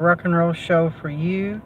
rock and roll show for you.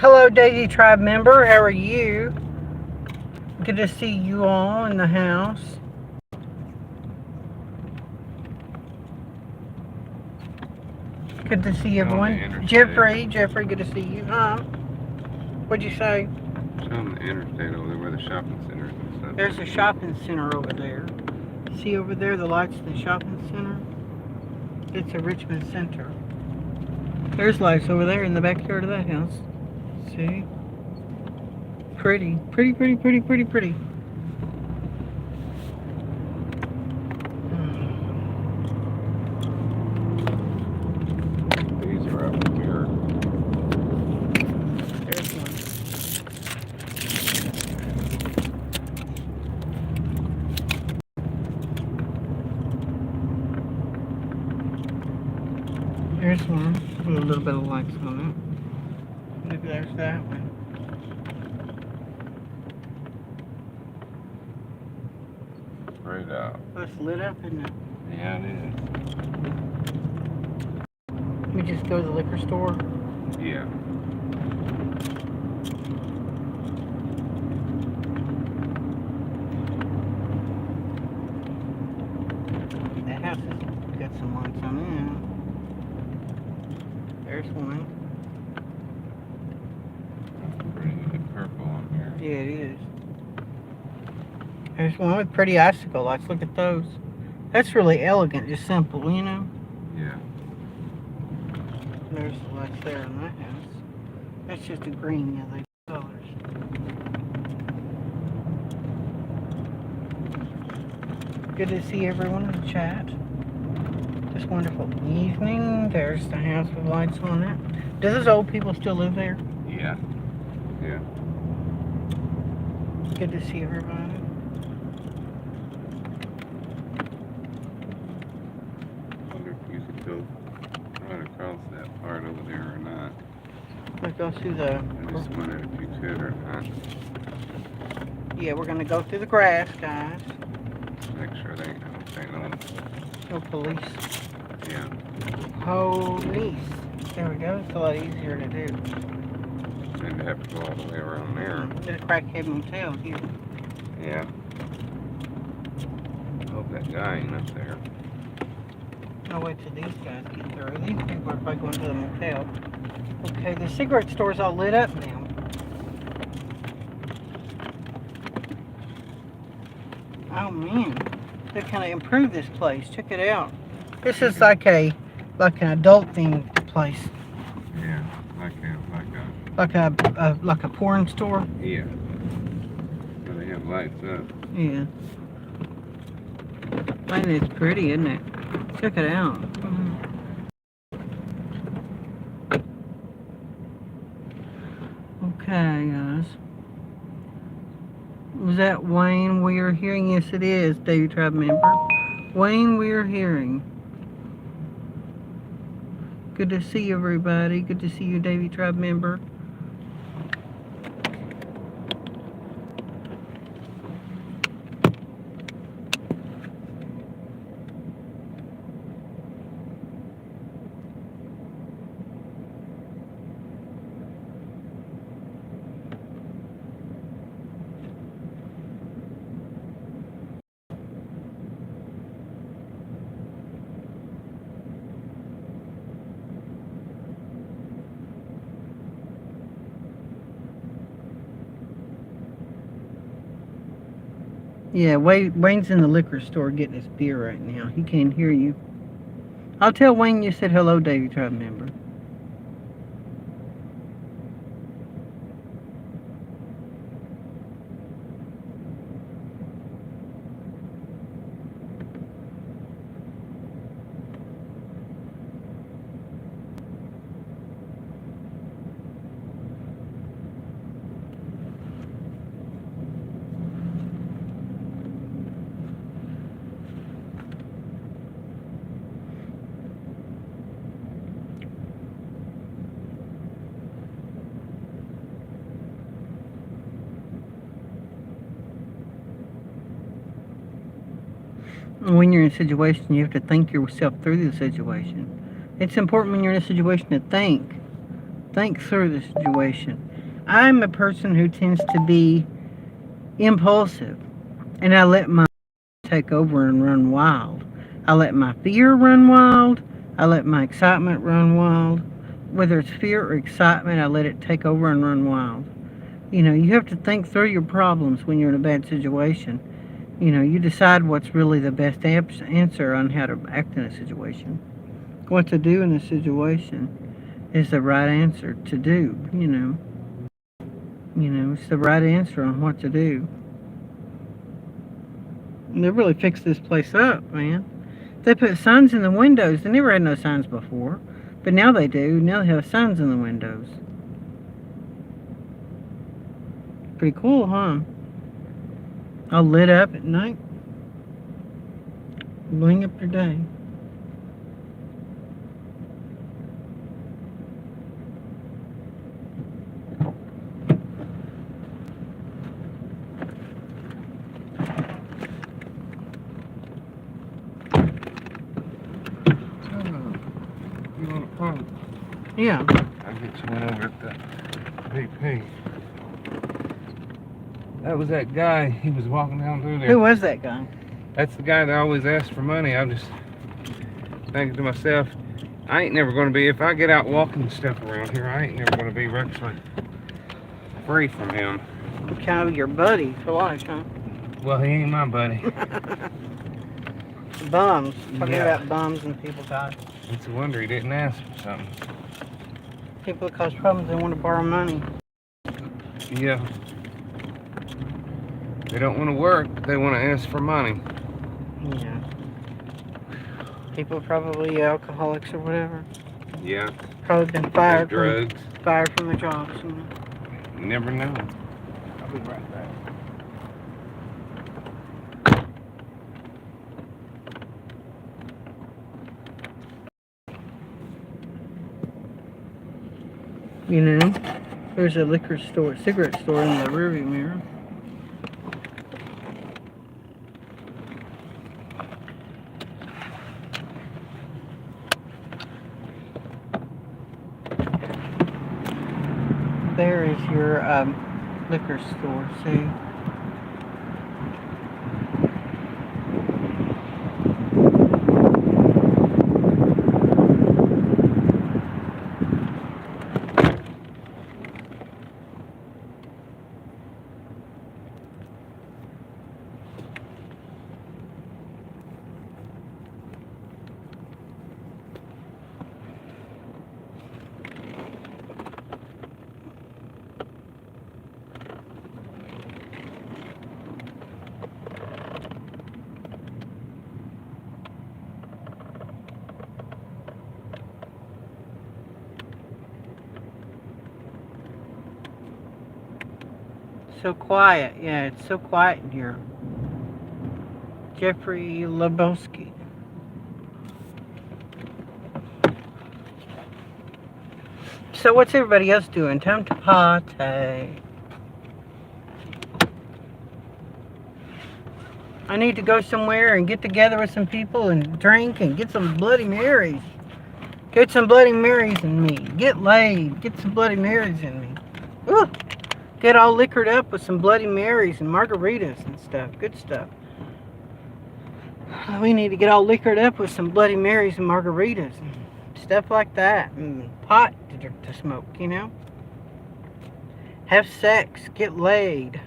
Hello, Daisy Tribe member. How are you? Good to see you all in the house. Good to see everyone. Jeffrey, good to see you. What'd you say? It's on the interstate over there where the shopping center is and stuff. There's a shopping center over there. See over there the lights of the shopping center? It's a Richmond Center. There's lights over there in the backyard of that house. See? Pretty. Pretty, pretty, pretty, pretty, pretty. These are up here. There's one. There's one with a little bit of lights on it. Maybe there's that one. Right out. Oh, it's lit up, isn't it? Yeah, it is. We just go to the liquor store. Yeah. That house has got some lights on it. There's one. That's pretty good purple on here. Yeah, it is. There's one with pretty icicle lights. Look at those. That's really elegant, just simple, you know? Yeah. There's the lights there in that house. That's just a green, yeah, they colors. Good to see everyone in the chat. Just wonderful evening. There's the house with lights on it. Do those old people still live there? Yeah. Yeah. Good to see everybody. Wonder if you could go right across that part over there or not. Let's go through the... I just wondered if you could or not. Yeah, we're going to go through the grass, guys. Make sure they ain't no... No police. Yeah. Police. There we go. It's a lot easier to do. Seem to have to go all the way around there. There's a crackhead motel here. Yeah. Hope that guy ain't up there. I'll wait till these guys get through. These people are probably going to the motel. Okay, the cigarette store's all lit up now. Oh man, they kind of improved this place. Check it out. This is like an adult themed place. Yeah, Like a porn store. yeah. So they have lights up. Yeah. Man, it's pretty, isn't it? Check it out. Okay, guys. Was that Wayne we are hearing? Yes, it is, David Tribe member. Wayne, we are hearing. Good to see everybody. Good to see you, Davy Tribe member. Yeah, Wayne's in the liquor store getting his beer right now. He can't hear you. I'll tell Wayne you said hello, Davy Tribe member. When you're in a situation, you have to think yourself through the situation. It's important when you're in a situation to think through the situation. I'm a person who tends to be impulsive, and I let my take over and run wild. I let my fear run wild. I let my excitement run wild. Whether it's fear or excitement, I let it take over and run wild. You know, you have to think through your problems when you're in a bad situation. You know, you decide what's really the best answer on how to act in a situation. What to do in a situation is the right answer to do, you know. You know, it's the right answer on what to do. And they really fixed this place up, man. They put signs in the windows. They never had no signs before. But now they do. Now they have signs in the windows. Pretty cool, huh? All lit up at night. Bling up your day. You want a pump? Yeah. I'll get you one over at the BP. That was that guy. He was walking down through there. Who was that guy? That's the guy that always asks for money. I'm just thinking to myself, I ain't never going to be, if I get out walking stuff around here, I ain't never going to be actually free from him. Kind of your buddy for life, huh? Well, he ain't my buddy. Bums. Talking Yeah. about bums and people got It's a wonder he didn't ask for something. people that cause problems. They want to borrow money. Yeah. They don't want to work. They want to ask for money. Yeah. People probably alcoholics or whatever. Yeah. Probably been And fired drugs. from their jobs. You know. You never know. I'll be right back. You know, there's a liquor store, cigarette store in the rearview mirror. There is your liquor store, see? So quiet. Yeah, it's so quiet in here. Jeffrey Lebowski. So what's everybody else doing? Time to party. I need to go somewhere and get together with some people and drink and get some Bloody Marys. Get some Bloody Marys in me. Get laid. Get some Bloody Marys in me. Ooh. Get all liquored up with some Bloody Marys and margaritas and stuff. Good stuff. We need to get all liquored up with some Bloody Marys and margaritas and stuff like that. And pot to smoke, you know. Have sex. Get laid.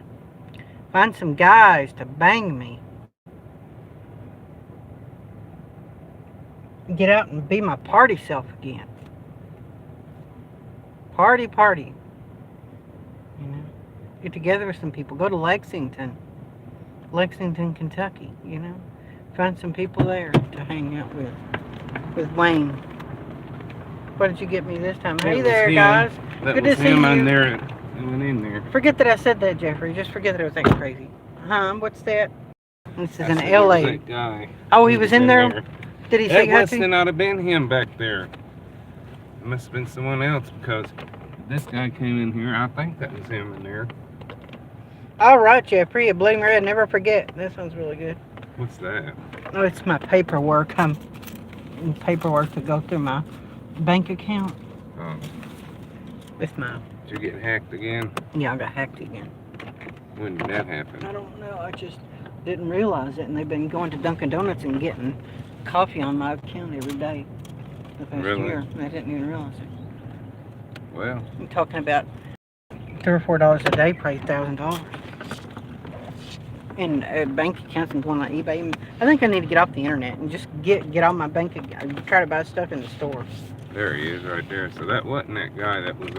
Find some guys to bang me. Get out and be my party self again. Party, party. You know, get together with some people. Go to Lexington, Kentucky. You know, find some people there to hang out with Wayne. What did you get me this time? Hey there, guys. Good to see you. In there. It went in there. Forget that I said that, Jeffrey. Just forget that I was acting crazy. What's that? This is an LA. That guy. Oh, he was in there? Did he say that must not have been him back there. It must have been someone else because this guy came in here. I think that was him in there. All right, Jeffrey. A Bloody Mary, never forget. This one's really good. What's that? Oh, it's my paperwork. Paperwork to go through my bank account. Oh. With my... Did you get hacked again? Yeah, I got hacked again. When did that happen? I don't know. I just didn't realize it, and they've been going to Dunkin' Donuts and getting coffee on my account every day the past year. And I didn't even realize it. Well, I'm talking about $3 or $4 a day, probably $1,000. And bank accounts and going on eBay. I think I need to get off the internet and just get on my bank account. Try to buy stuff in the store. There he is, right there. So that wasn't that guy. That was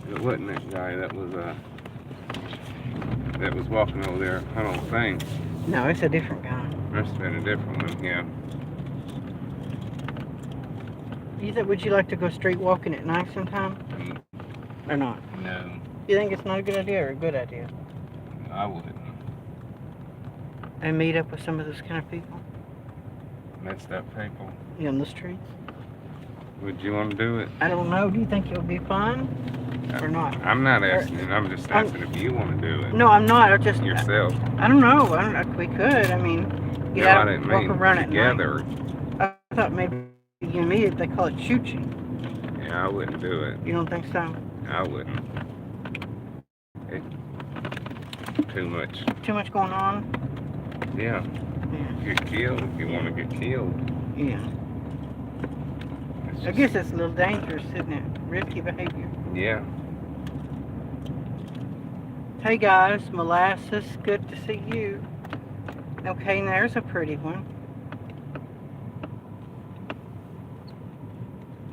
It wasn't that guy. That was walking over there. I don't think. No, it's a different guy. Must have been a different one. Yeah. Would you like to go street walking at night sometime? Or not? No. You think it's not a good idea or a good idea? I wouldn't. And meet up with some of those kind of people? Messed up people. Yeah, on the streets? Would you want to do it? I don't know. Do you think it'll be fun? Or not? I'm not asking. I'm just asking if you want to do it. No, I'm not. I just... Yourself. I don't know. We could. I mean, get out and walk around together. At night. I thought maybe you and me, they call it shooting. Yeah, I wouldn't do it. You don't think so? I wouldn't. Too much. Too much going on? Yeah. Yeah. Get killed if you want to get killed. Yeah. I guess it's a little dangerous, isn't it? Risky behavior. Yeah. Hey guys, Molasses, good to see you. Okay, and there's a pretty one.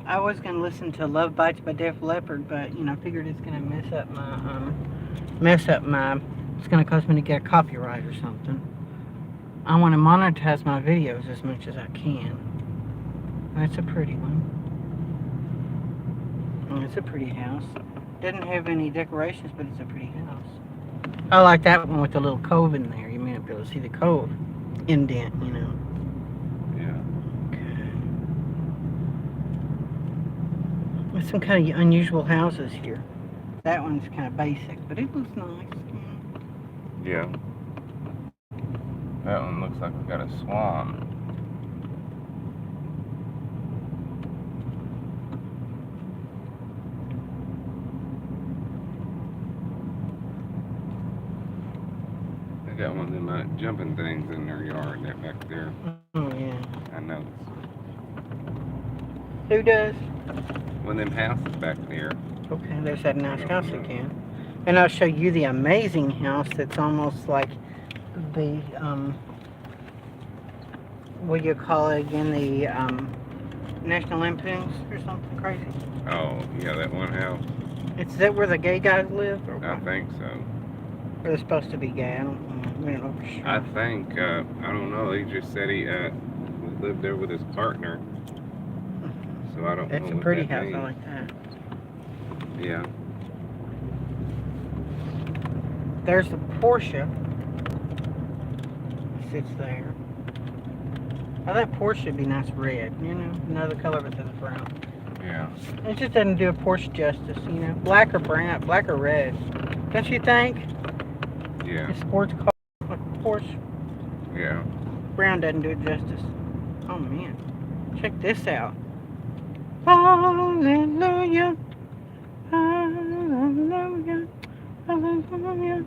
I was going to listen to Love Bites by Def Leppard, but, you know, I figured it's going to mess up my, it's going to cause me to get a copyright or something. I want to monetize my videos as much as I can. That's a pretty one. It's a pretty house. Doesn't have any decorations, but it's a pretty house. I like that one with the little cove in there. You may not be able to see the cove indent, you know. Yeah. Okay. There's some kind of unusual houses here. That one's kind of basic, but it looks nice. Yeah. That one looks like we got a swan. They got one of them jumping things in their yard, that back there. Oh, yeah. I know. Who does? One of them houses back there. Okay, there's that nice house again. And I'll show you the amazing house that's almost like the, what do you call it again? The, National Lampoons or something crazy. Oh, yeah, that one house. Is that where the gay guys live? Or I think so. Or they're supposed to be gay? I don't know. We don't know for sure. I think, I don't know, he just said he lived there with his partner. So I don't know. It's a pretty house, I like that. Yeah. There's the Porsche. Sits there. Oh, that Porsche should be nice red, you know? Another color but it's brown. Yeah. It just doesn't do a Porsche justice, you know? Black or brown, black or red. Don't you think? Yeah. A sports car like a Porsche. Yeah. Brown doesn't do it justice. Oh man. Check this out. Hallelujah. Hallelujah. Hallelujah.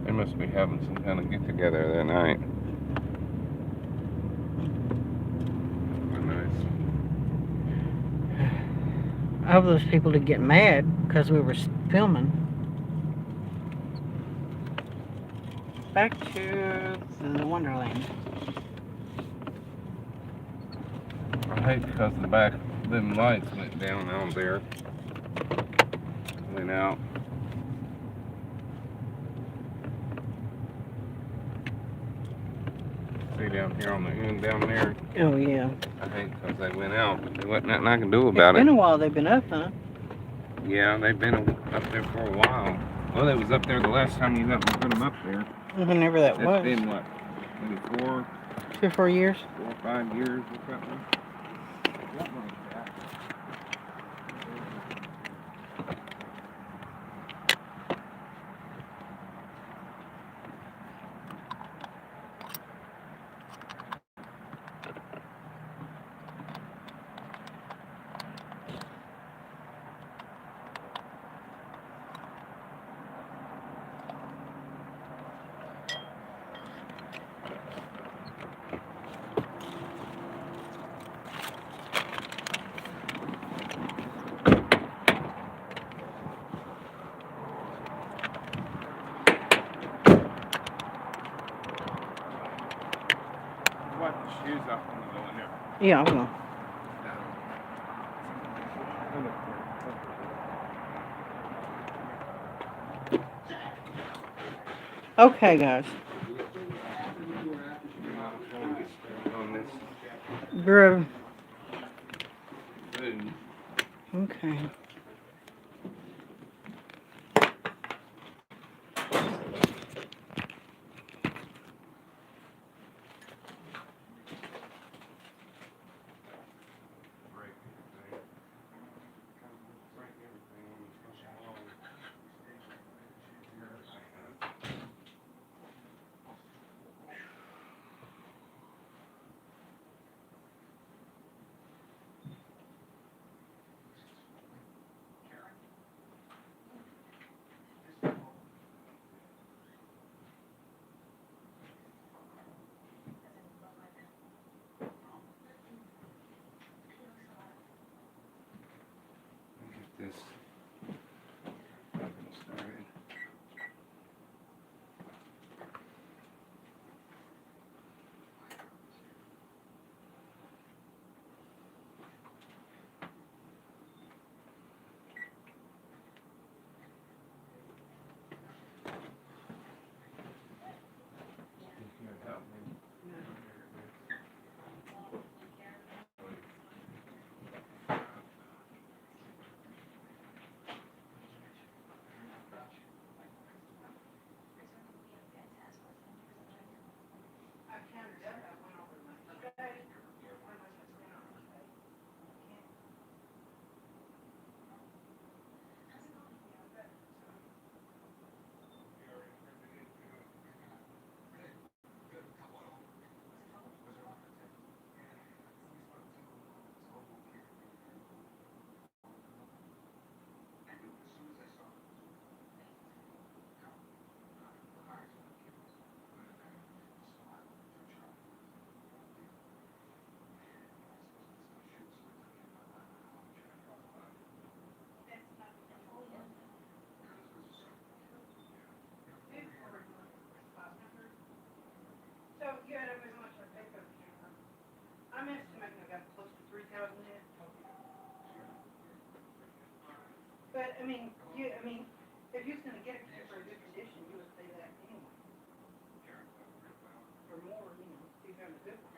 They must to be having some kind of get together that night. Nice. I hope those people didn't get mad because we were filming. Back to the Wonderland. I hate because the back them lights went down out there. Went out. See down here on the end down there. Oh yeah. I hate because they went out, but there wasn't nothing I can do about It's been it. a while they've been up, huh? Yeah, they've been up there for a while. Well, they was up there the last time you let me put them up there. Whenever that That's was. been what? Maybe 2 or 4 years. 4 or 5 years or something. Something like that. Wipe the shoes off when we go in there. Yeah, I will. Okay, guys. On this Bro. food. Okay. Get this started. So you had every much I paid for the camera. I'm estimating I got close to 3,000 in. But I mean, if you was gonna get a camera in good condition, you would say that anyway. Or more, if you have a good one.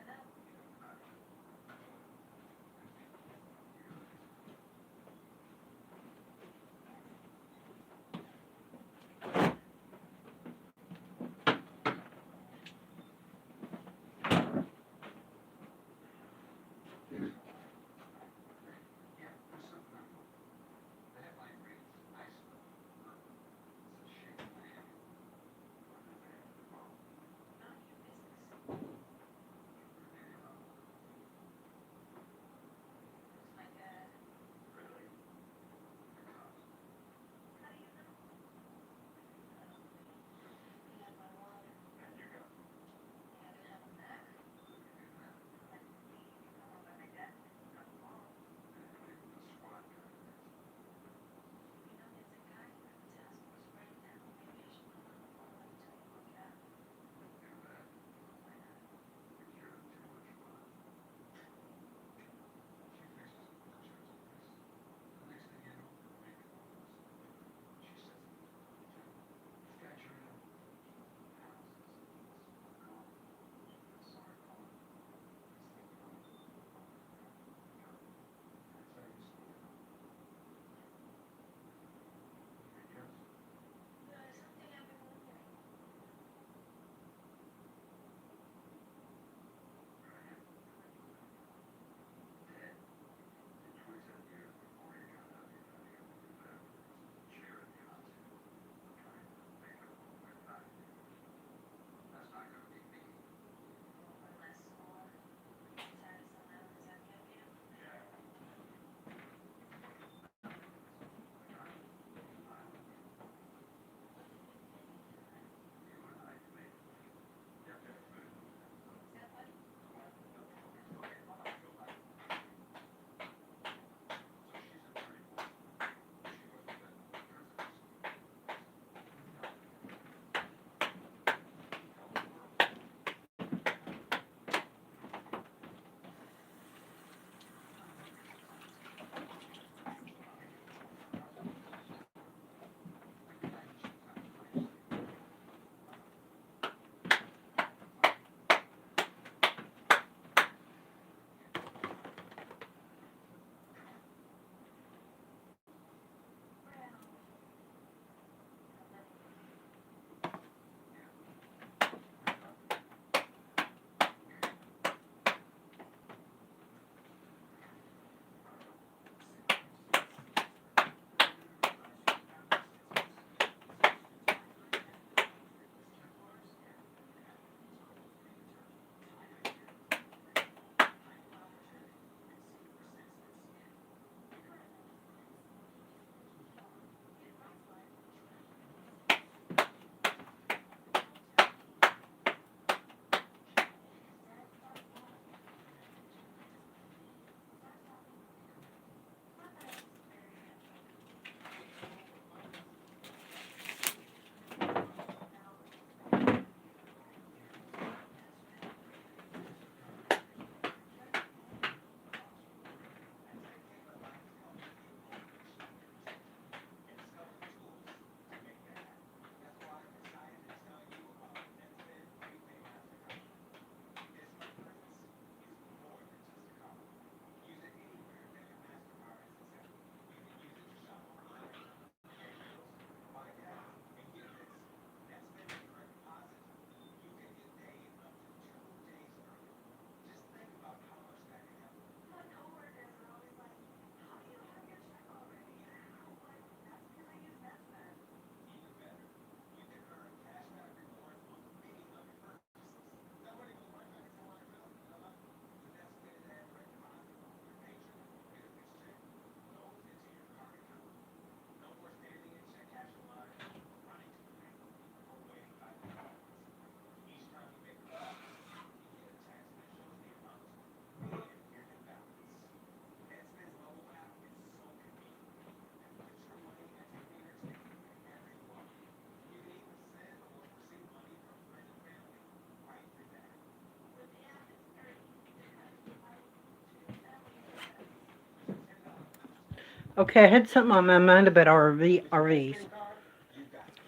Okay, I had something on my mind about RVs.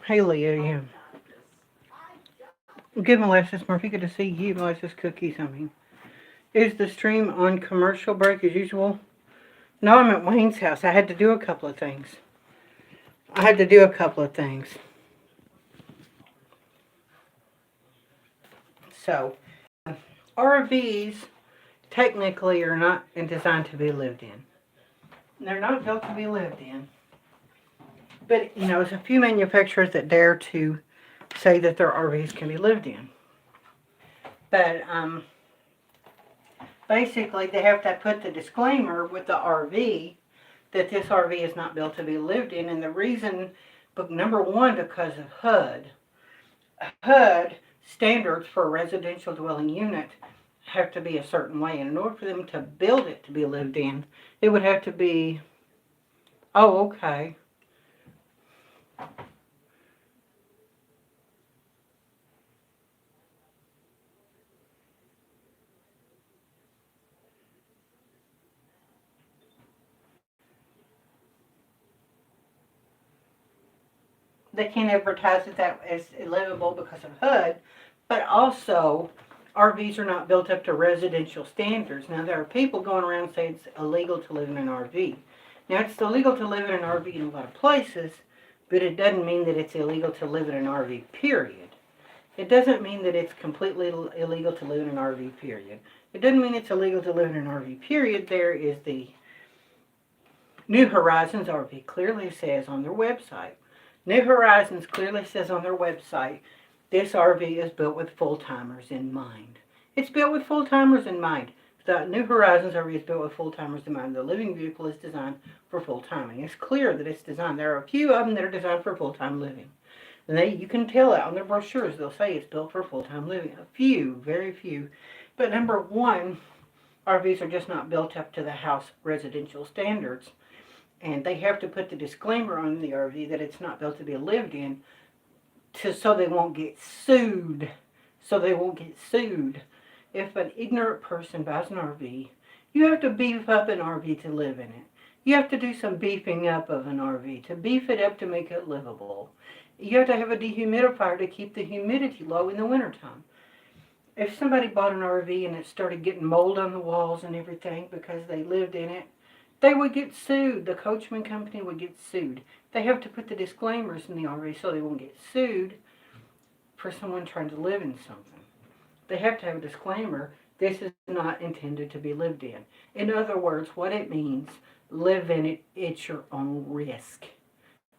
Hey, Leah, yeah. Good, Molasses Murphy. Good to see you, Molasses Cookies. Is the stream on commercial break as usual? No, I'm at Wayne's house. I had to do a couple of things. So, RVs technically are not designed to be lived in. They're not built to be lived in. But, there's a few manufacturers that dare to say that their RVs can be lived in. But, basically, they have to put the disclaimer with the RV that this RV is not built to be lived in. And the reason, number one, because of HUD. HUD standards for a residential dwelling unit have to be a certain way. And in order for them to build it to be lived in, it would have to be, oh, okay. They can't advertise it that as livable because of HUD, but also RVs are not built up to residential standards. Now, there are people going around saying it's illegal to live in an RV. Now, it's illegal to live in an RV in a lot of places, but it doesn't mean that it's illegal to live in an RV, period. It doesn't mean that it's completely illegal to live in an RV, period. It doesn't mean it's illegal to live in an RV, period. There is the New Horizons RV clearly says on their website. New Horizons clearly says on their website, this RV is built with full-timers in mind. It's built with full-timers in mind. The New Horizons RV is built with full-timers in mind. The living vehicle is designed for full-timing. It's clear that it's designed. There are a few of them that are designed for full-time living. And you can tell it on their brochures. They'll say it's built for full-time living. A few, very few. But number one, RVs are just not built up to the house residential standards. And they have to put the disclaimer on the RV that it's not built to be lived in so they won't get sued. If an ignorant person buys an RV, you have to beef up an RV to live in it. You have to do some beefing up of an RV to beef it up to make it livable. You have to have a dehumidifier to keep the humidity low in the wintertime. If somebody bought an RV and it started getting mold on the walls and everything because they lived in it, they would get sued. The coachman company would get sued. They have to put the disclaimers in the RV so they won't get sued for someone trying to live in something. They have to have a disclaimer. This is not intended to be lived in. In other words, what it means, live in it at your own risk.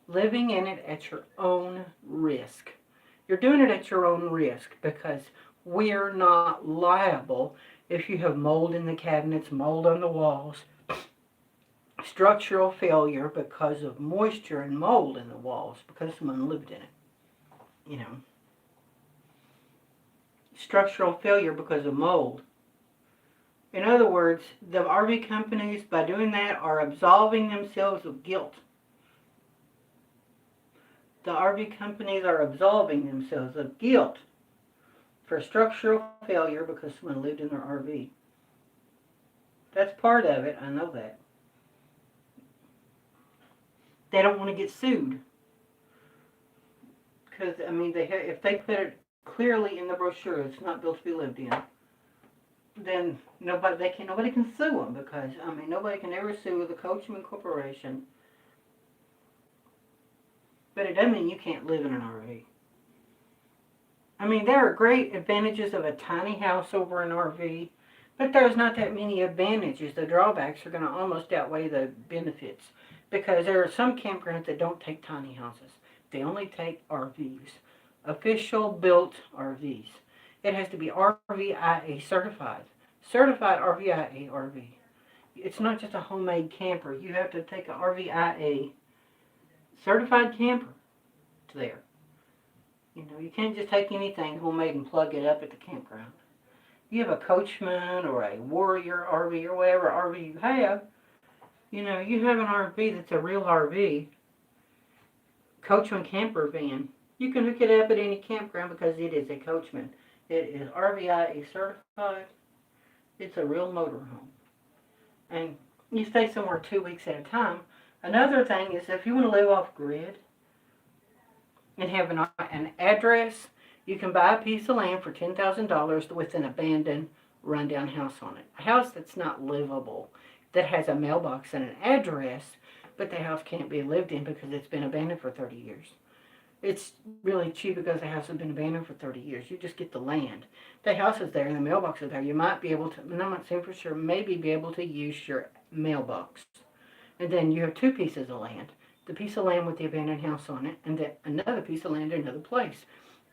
Living in it at your own risk. You're doing it at your own risk because we're not liable if you have mold in the cabinets, mold on the walls, structural failure because of moisture and mold in the walls because someone lived in it. Structural failure because of mold. In other words, the RV companies, by doing that, are absolving themselves of guilt. The RV companies are absolving themselves of guilt for structural failure because someone lived in their RV. That's part of it, I know that. They don't want to get sued. Because, if they put it clearly in the brochure, it's not built to be lived in, then nobody can sue them because, nobody can ever sue the Coachman Corporation. But it doesn't mean you can't live in an RV. There are great advantages of a tiny house over an RV, but there's not that many advantages. The drawbacks are going to almost outweigh the benefits because there are some campgrounds that don't take tiny houses. They only take RVs, official built RVs. It has to be RVIA certified. Certified RVIA RV. It's not just a homemade camper. You have to take a RVIA certified camper to there. You can't just take anything homemade and plug it up at the campground. You have a Coachman or a Warrior RV or whatever RV you have, you have an RV that's a real RV, Coachman camper van. You can hook it up at any campground because it is a Coachman. It is RVIA certified. It's a real motorhome. And you stay somewhere 2 weeks at a time. Another thing is if you want to live off grid and have an address, you can buy a piece of land for $10,000 with an abandoned, rundown house on it. A house that's not livable, that has a mailbox and an address, but the house can't be lived in because it's been abandoned for 30 years. It's really cheap because the house has been abandoned for 30 years. You just get the land. The house is there and the mailbox is there. You might be able to, and I'm not saying for sure, maybe be able to use your mailbox. And then you have two pieces of land. The piece of land with the abandoned house on it, and then another piece of land in another place.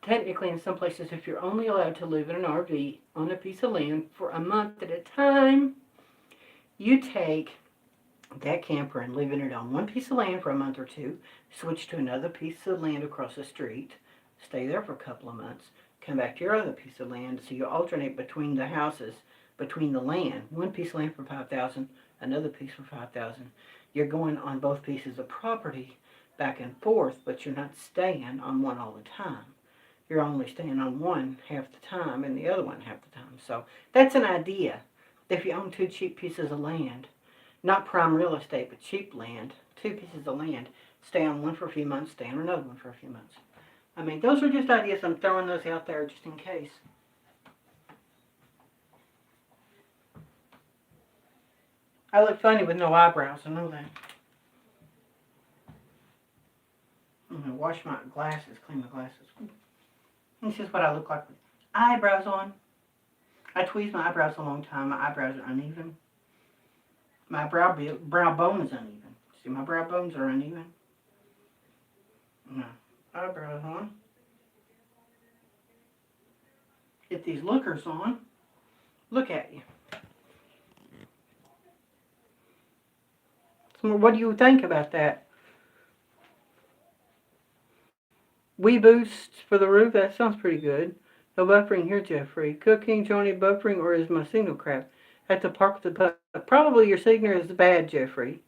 Technically, in some places, if you're only allowed to live in an RV on a piece of land for a month at a time, you take that camper and live in it on one piece of land for a month or two, switch to another piece of land across the street, stay there for a couple of months, come back to your other piece of land, so you alternate between the houses, between the land. One piece of land for $5,000, another piece for $5,000. You're going on both pieces of property back and forth, but you're not staying on one all the time. You're only staying on one half the time and the other one half the time. So that's an idea. If you own two cheap pieces of land, not prime real estate, but cheap land, two pieces of land, stay on one for a few months, stay on another one for a few months. I mean, those are just ideas. I'm throwing those out there just in case. I look funny with no eyebrows, I know that. I'm going to wash my glasses, clean my glasses. This is what I look like with eyebrows on. I tweezed my eyebrows a long time. My eyebrows are uneven. My brow bone is uneven. See, my brow bones are uneven. No. Eyebrows on. Get these lookers on. Look at you. So what do you think about that? Wee boost for the roof? That sounds pretty good. No buffering here, Jeffrey. Cooking, Johnny, buffering, or is my signal crap? At the park with the probably your signal is bad, Jeffrey.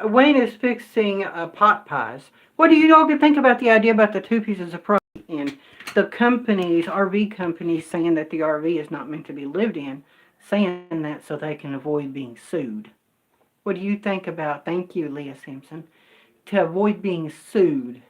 Wayne is fixing pot pies. What do you all think about the idea about the two pieces of property and the companies, RV companies, saying that the RV is not meant to be lived in, saying that so they can avoid being sued? What do you think about, thank you, Leah Simpson, to avoid being sued?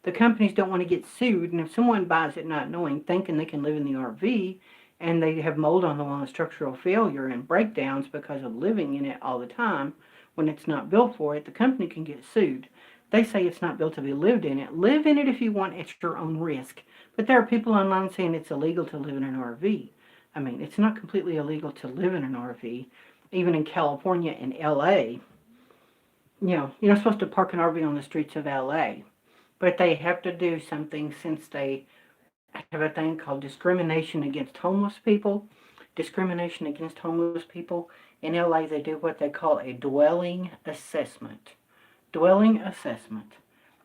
The companies don't want to get sued, and if someone buys it not knowing, thinking they can live in the RV, and they have mold on the wall and structural failure and breakdowns because of living in it all the time, when it's not built for it, the company can get sued. They say it's not built to be lived in it. Live in it if you want at your own risk. But there are people online saying it's illegal to live in an RV. I mean, it's not completely illegal to live in an RV. Even in California and LA, you're not supposed to park an RV on the streets of LA. But they have to do something since they have a thing called discrimination against homeless people. Discrimination against homeless people. In LA, they do what they call a dwelling assessment. Dwelling assessment.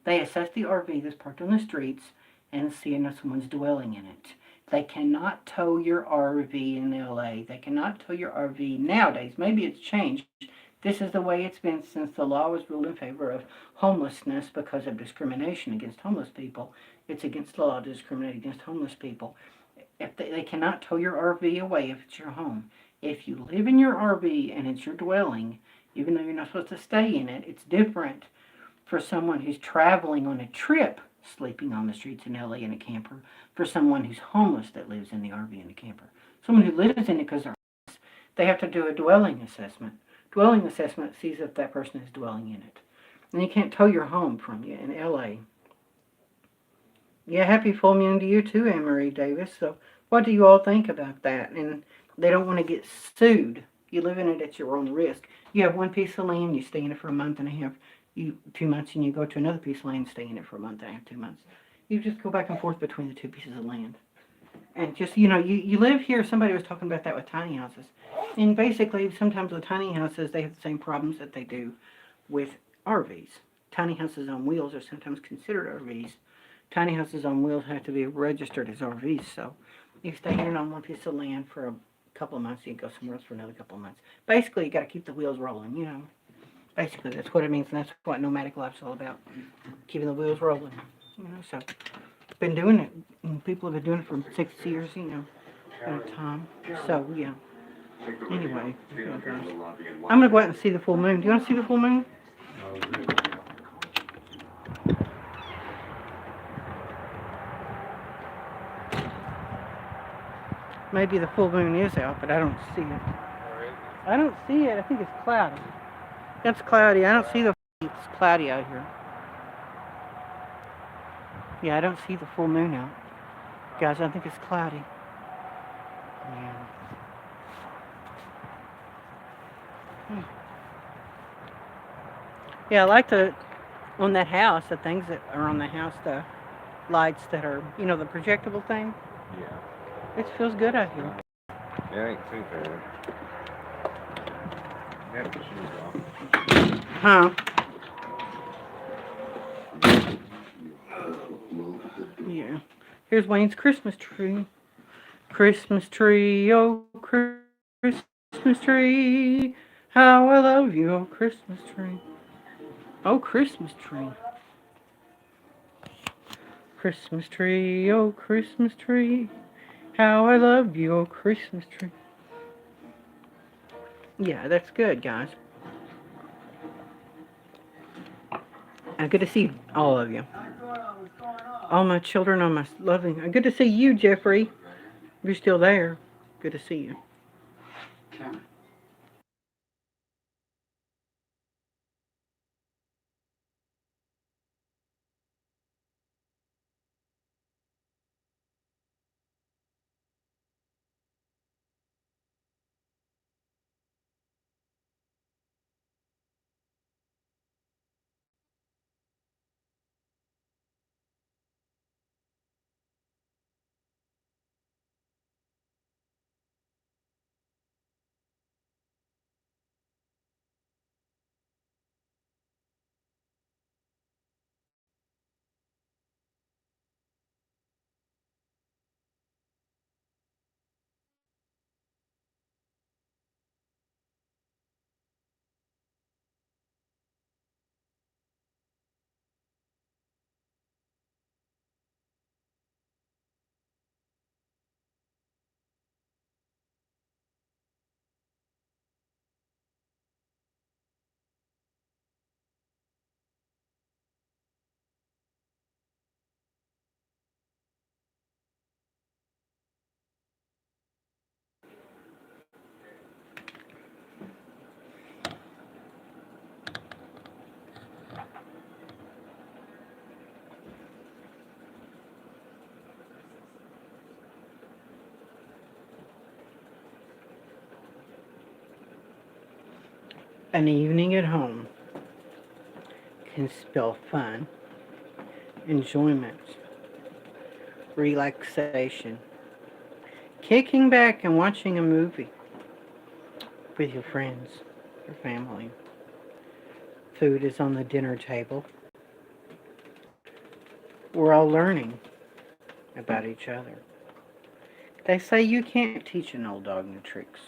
They assess the RV that's parked on the streets and see if someone's dwelling in it. They cannot tow your RV in LA. They cannot tow your RV nowadays. Maybe it's changed. This is the way it's been since the law was ruled in favor of homelessness because of discrimination against homeless people. It's against the law to discriminate against homeless people. If they cannot tow your RV away if it's your home. If you live in your RV and it's your dwelling, even though you're not supposed to stay in it, it's different for someone who's traveling on a trip, sleeping on the streets in LA in a camper, for someone who's homeless that lives in the RV in a camper. Someone who lives in it because they're homeless, they have to do a dwelling assessment. Dwelling assessment sees if that person is dwelling in it. And you can't tow your home from you in LA. Yeah, happy full moon to you too, Anne-Marie Davis. So what do you all think about that? And they don't want to get sued. You live in it at your own risk. You have one piece of land, you stay in it for a month and a half, 2 months, and you go to another piece of land, stay in it for a month and a half, 2 months. You just go back and forth between the two pieces of land. And just, you live here, somebody was talking about that with tiny houses. And basically, sometimes with tiny houses, they have the same problems that they do with RVs. Tiny houses on wheels are sometimes considered RVs. Tiny houses on wheels have to be registered as RVs, so you stay in it on one piece of land for a couple of months, you go somewhere else for another couple of months. Basically, you got to keep the wheels rolling, Basically, that's what it means, and that's what nomadic life's all about. Keeping the wheels rolling, so been doing it, and people have been doing it for 6 years, at a time. So, yeah. Anyway, I'm going to go out and see the full moon. Do you want to see the full moon? Maybe the full moon is out, but I don't see it. I don't see it. I think it's cloudy. It's cloudy. I don't see the. It's cloudy out here. Yeah, I don't see the full moon out. Guys, I think it's cloudy. Yeah. Yeah, I like on that house, the things that are on the house, the lights that are, the projectable thing. Yeah. It feels good out here. Yeah, I ain't too bad. Got the shoes off. Huh? Yeah. Here's Wayne's Christmas tree. Christmas tree, oh Christmas tree, how I love you, oh Christmas tree. Oh Christmas tree. Christmas tree, oh Christmas tree, how I love you, oh Christmas tree. Yeah, that's good, guys. And good to see all of you. All my children, all my loving. Good to see you, Jeffrey. You're still there. Good to see you. An evening at home can spell fun, enjoyment, relaxation, kicking back and watching a movie with your friends, your family. Food is on the dinner table. We're all learning about each other. They say you can't teach an old dog new tricks.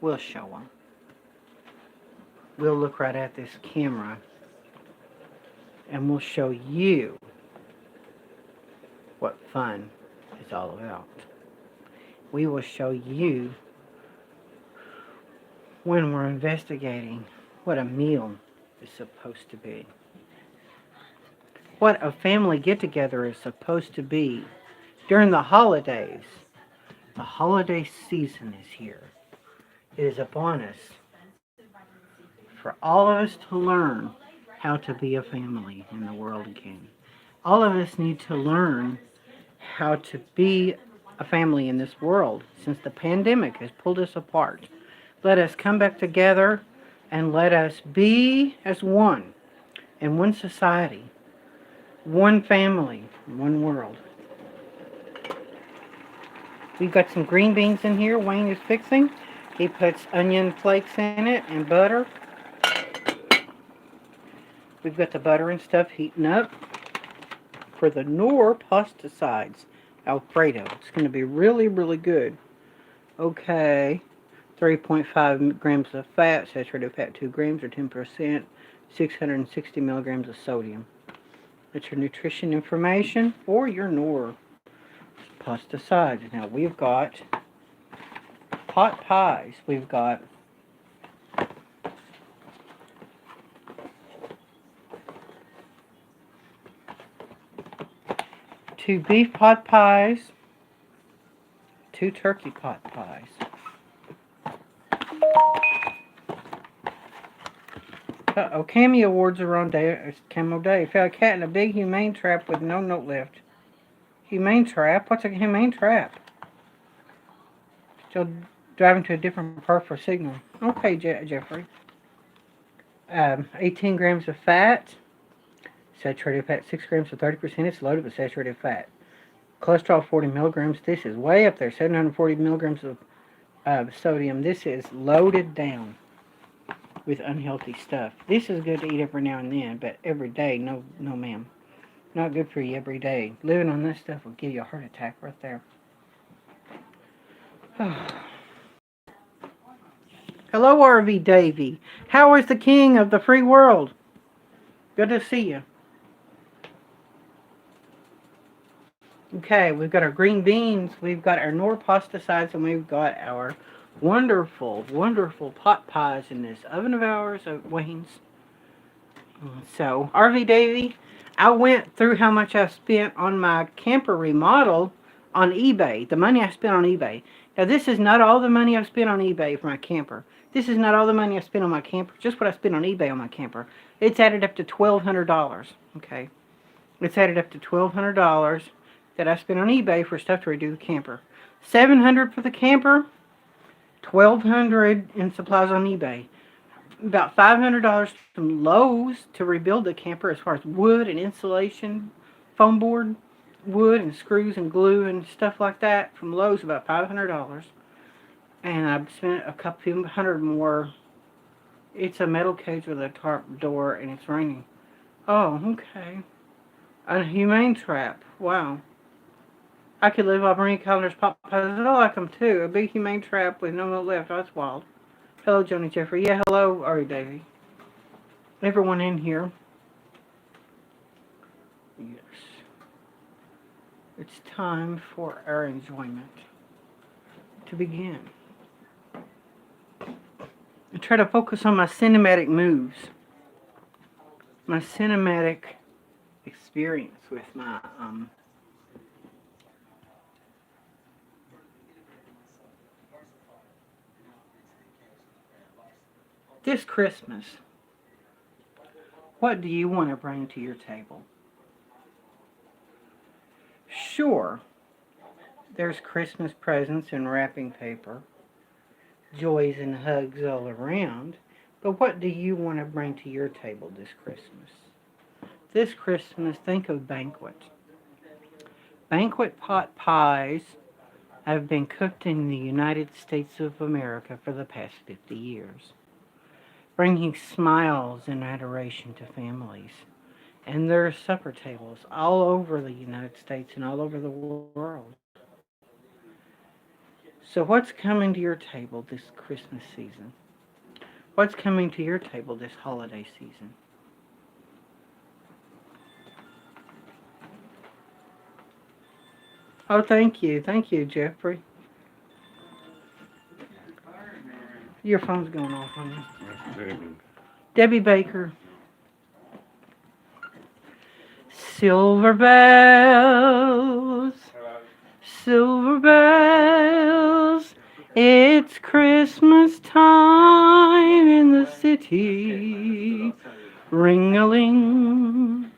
We'll show them. We'll look right at this camera and we'll show you what fun is all about. We will show you when we're investigating what a meal is supposed to be. What a family get-together is supposed to be during the holidays. The holiday season is here. It is upon us for all of us to learn how to be a family in the world again. All of us need to learn how to be a family in this world since the pandemic has pulled us apart. Let us come back together and let us be as one in one society, one family, one world. We've got some green beans in here Wayne is fixing. He puts onion flakes in it and butter. We've got the butter and stuff heating up for the Knorr pasta sides Alfredo. It's going to be really, really good. Okay, 3.5 grams of fat, saturated fat 2 grams or 10%, 660 milligrams of sodium. That's your nutrition information for your Knorr pasta sides. Now we've got pot pies. We've got 2 beef pot pies, 2 turkey pot pies. Uh-oh, Cammy Awards are on day. Camo Day. Found a cat in a big humane trap with no note left. Humane trap? What's a humane trap? Still driving to a different park for signal. Okay, Jeffrey. 18 grams of fat. Saturated fat 6 grams to 30%. It's loaded with saturated fat. Cholesterol 40 milligrams. This is way up there. 740 milligrams of sodium. This is loaded down with unhealthy stuff. This is good to eat every now and then, but every day, no ma'am. Not good for you every day. Living on this stuff will give you a heart attack right there. Hello, RV Davy. How is the king of the free world? Good to see you. Okay, we've got our green beans, we've got our Nor pasta sides, and we've got our wonderful, wonderful pot pies in this oven of ours of Wayne's. So, RV Davy, I went through how much I spent on my camper remodel on eBay. The money I spent on eBay. Now, this is not all the money I've spent on eBay for my camper. This is not all the money I spent on my camper. Just what I spent on eBay on my camper. It's added up to $1,200. Okay. It's added up to $1,200 that I spent on eBay for stuff to redo the camper. $700 for the camper. $1,200 in supplies on eBay. About $500 from Lowe's to rebuild the camper as far as wood and insulation, foam board, wood and screws and glue and stuff like that. From Lowe's, about $500. And I've spent a couple hundred more. It's a metal cage with a tarp door and it's raining. Oh, okay. A humane trap. Wow. I could live off Marie Callender's pop pies. I like them too. A big humane trap with no note left. Oh, that's wild. Hello, Johnny Jeffrey. Yeah, hello, Ari Davy. Everyone in here. Yes. It's time for our enjoyment to begin. I try to focus on my cinematic moves. My cinematic experience with my, this Christmas, what do you want to bring to your table? Sure, there's Christmas presents and wrapping paper, joys and hugs all around, but what do you want to bring to your table this Christmas? This Christmas, think of banquet. Banquet pot pies have been cooked in the United States of America for the past 50 years. Bringing smiles and adoration to families. And there are supper tables all over the United States and all over the world. So what's coming to your table this Christmas season? What's coming to your table this holiday season? Oh, thank you. Thank you, Jeffrey. Your phone's going off on you. Debbie Baker. Silver bells, silver bells, it's Christmas time in the city. Ring-a-ling,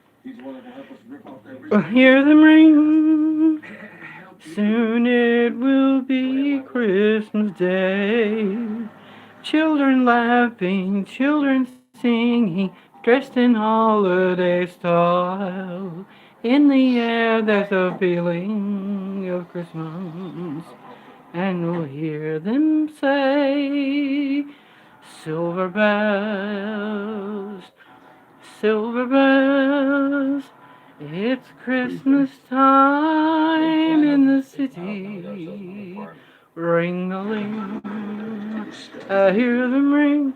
hear them ring. Soon it will be Christmas Day. Children laughing, children singing, dressed in holiday style. In the air there's a feeling of Christmas, and we'll hear them say, silver bells, silver bells, it's Christmas time in the city. Ring-a-ling, I hear them ring.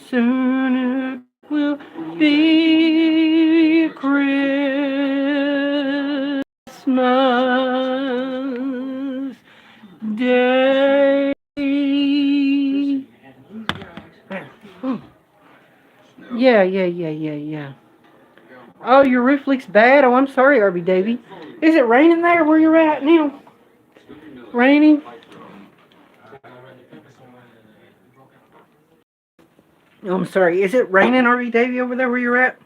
Soon it will be Christmas Day. Yeah. Oh, your roof leaks bad? Oh, I'm sorry, RB Davy. Is it raining there where you're at now? Raining? Oh, I'm sorry. Is it raining, RB Davy, over there where you're at?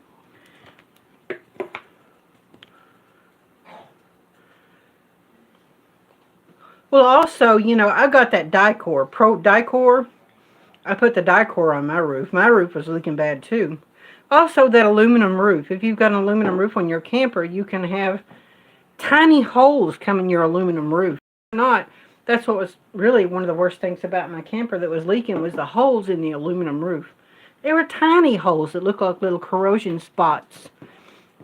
Well, also, you know, I got that Dicor, Pro Dicor. I put the Dicor on my roof. My roof was leaking bad, too. Also, that aluminum roof. If you've got an aluminum roof on your camper, you can have tiny holes come in your aluminum roof. Not. That's what was really one of the worst things about my camper that was leaking was the holes in the aluminum roof. They were tiny holes that looked like little corrosion spots.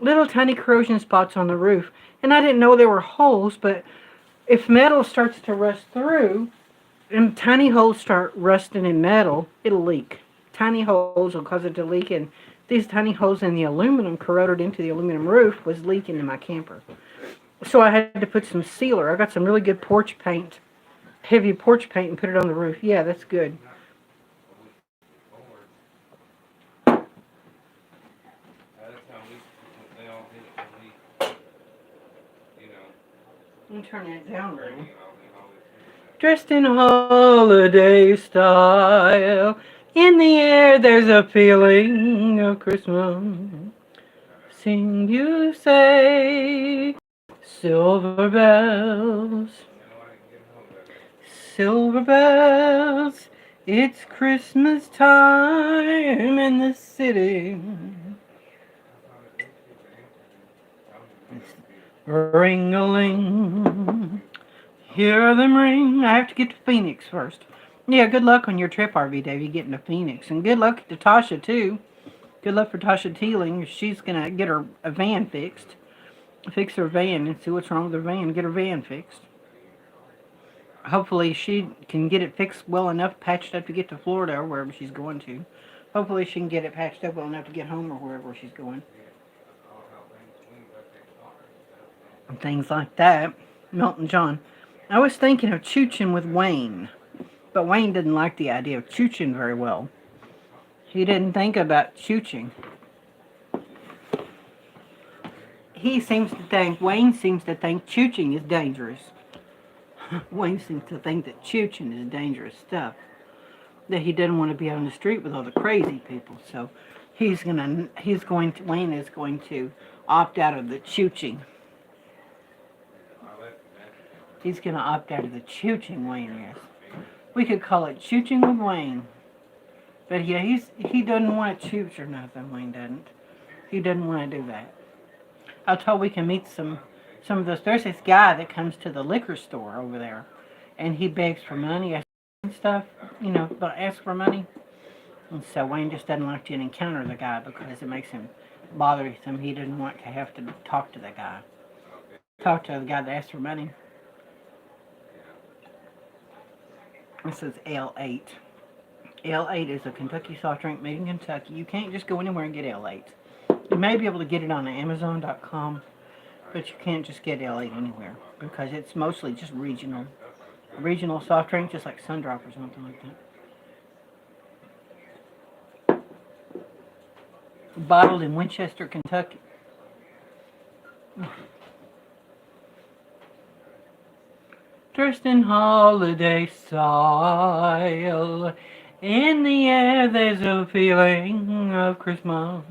Little tiny corrosion spots on the roof. And I didn't know there were holes, but if metal starts to rust through, and tiny holes start rusting in metal, it'll leak. Tiny holes will cause it to leak, and these tiny holes in the aluminum corroded into the aluminum roof was leaking in my camper. So I had to put some sealer. I got some really good porch paint, heavy porch paint, and put it on the roof. Yeah, that's good. I'm gonna turn that down now. Dressed in holiday style, in the air there's a feeling of Christmas. Sing you say, silver bells, silver bells, it's Christmas time in the city. Ring-a-ling, hear them ring. I have to get to Phoenix first. Yeah, good luck on your trip, RV Davy, getting to Phoenix. And good luck to Tasha, too. Good luck for Tasha Teeling. She's going to get her a van fixed. Fix her van and see what's wrong with her van. Get her van fixed. Hopefully she can get it fixed well enough, patched up to get to Florida or wherever she's going to. Hopefully she can get it patched up well enough to get home or wherever she's going. And things like that. Milton John. I was thinking of chooching with Wayne. But Wayne didn't like the idea of chooching very well. He didn't think about chooching. Wayne seems to think chooching is dangerous. Wayne seems to think that chooching is dangerous stuff. That he doesn't want to be out on the street with all the crazy people. So Wayne is going to opt out of the chooching. He's going to opt out of the chooching, Wayne is. We could call it chooching with Wayne. But yeah, he doesn't want to chooch or nothing, Wayne doesn't. He doesn't want to do that. I told we can meet some of those. There's this guy that comes to the liquor store over there, and he begs for money and stuff, but asks for money. And so Wayne just doesn't like to encounter the guy because it makes him bothersome. He doesn't want to have to talk to the guy. Talk to the guy that asks for money. This is L8. L8 is a Kentucky soft drink made in Kentucky. You can't just go anywhere and get L8. You may be able to get it on Amazon.com, but you can't just get L8 anywhere because it's mostly just regional. Regional soft drink, just like Sundrop or something like that. Bottled in Winchester, Kentucky. Dressed in holiday style, in the air there's a feeling of Christmas.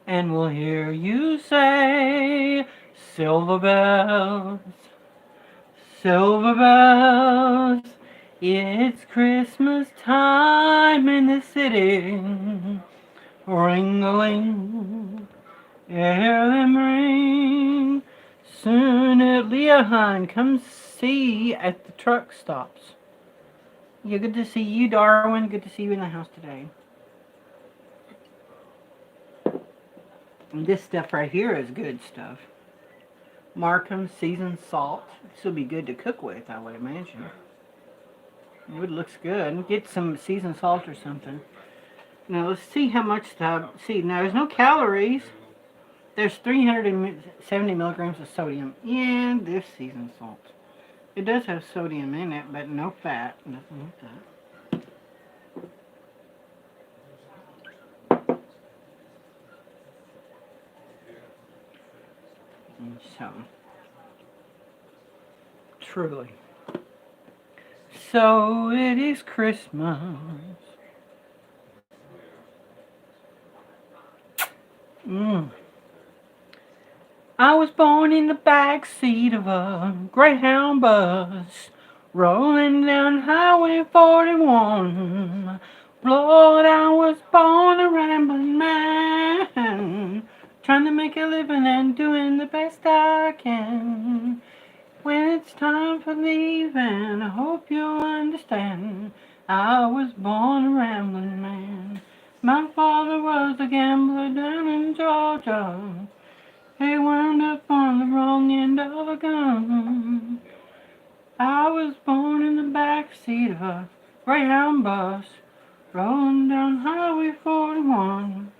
And we'll hear you say, silver bells, silver bells, it's Christmas time in the city. Ring-a-ling, hear them ring. Soon at Leohine, come see at the truck stops. Yeah, good to see you, Darwin. Good to see you in the house today. And this stuff right here is good stuff. Markham seasoned salt. This will be good to cook with, I would imagine. It looks good. Get some seasoned salt or something. Now let's see how much now there's no calories. There's 370 milligrams of sodium in this seasoned salt. It does have sodium in it, but no fat, nothing like that. And so, truly. So it is Christmas. Mm. I was born in the back seat of a Greyhound bus, rolling down Highway 41. Lord, I was born a rambling man, trying to make a living and doing the best I can. When it's time for leaving, I hope you'll understand. I was born a rambling man. My father was a gambler down in Georgia. He wound up on the wrong end of a gun. I was born in the back seat of a Greyhound bus, rolling down Highway 41.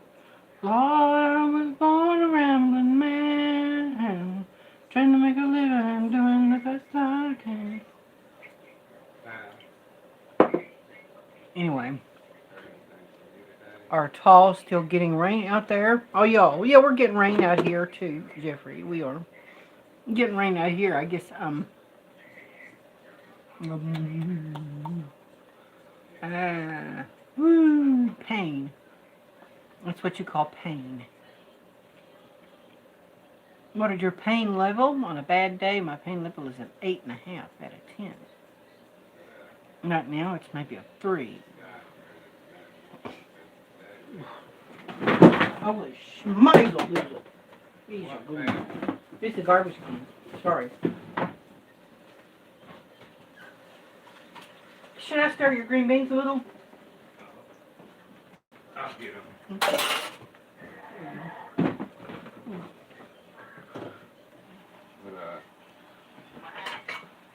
Lord, I was born a rambling man, trying to make a living, doing the best I can. Anyway, are tall still getting rain out there? Oh, yeah, we're getting rain out here too, Jeffrey. We are getting rain out here. I guess pain. That's what you call pain. What is your pain level? On a bad day, my pain level is an 8.5 out of 10. Right now, it's maybe a 3. Holy schmazel. This is a garbage can. Sorry. Should I stir your green beans a little? I'll get them.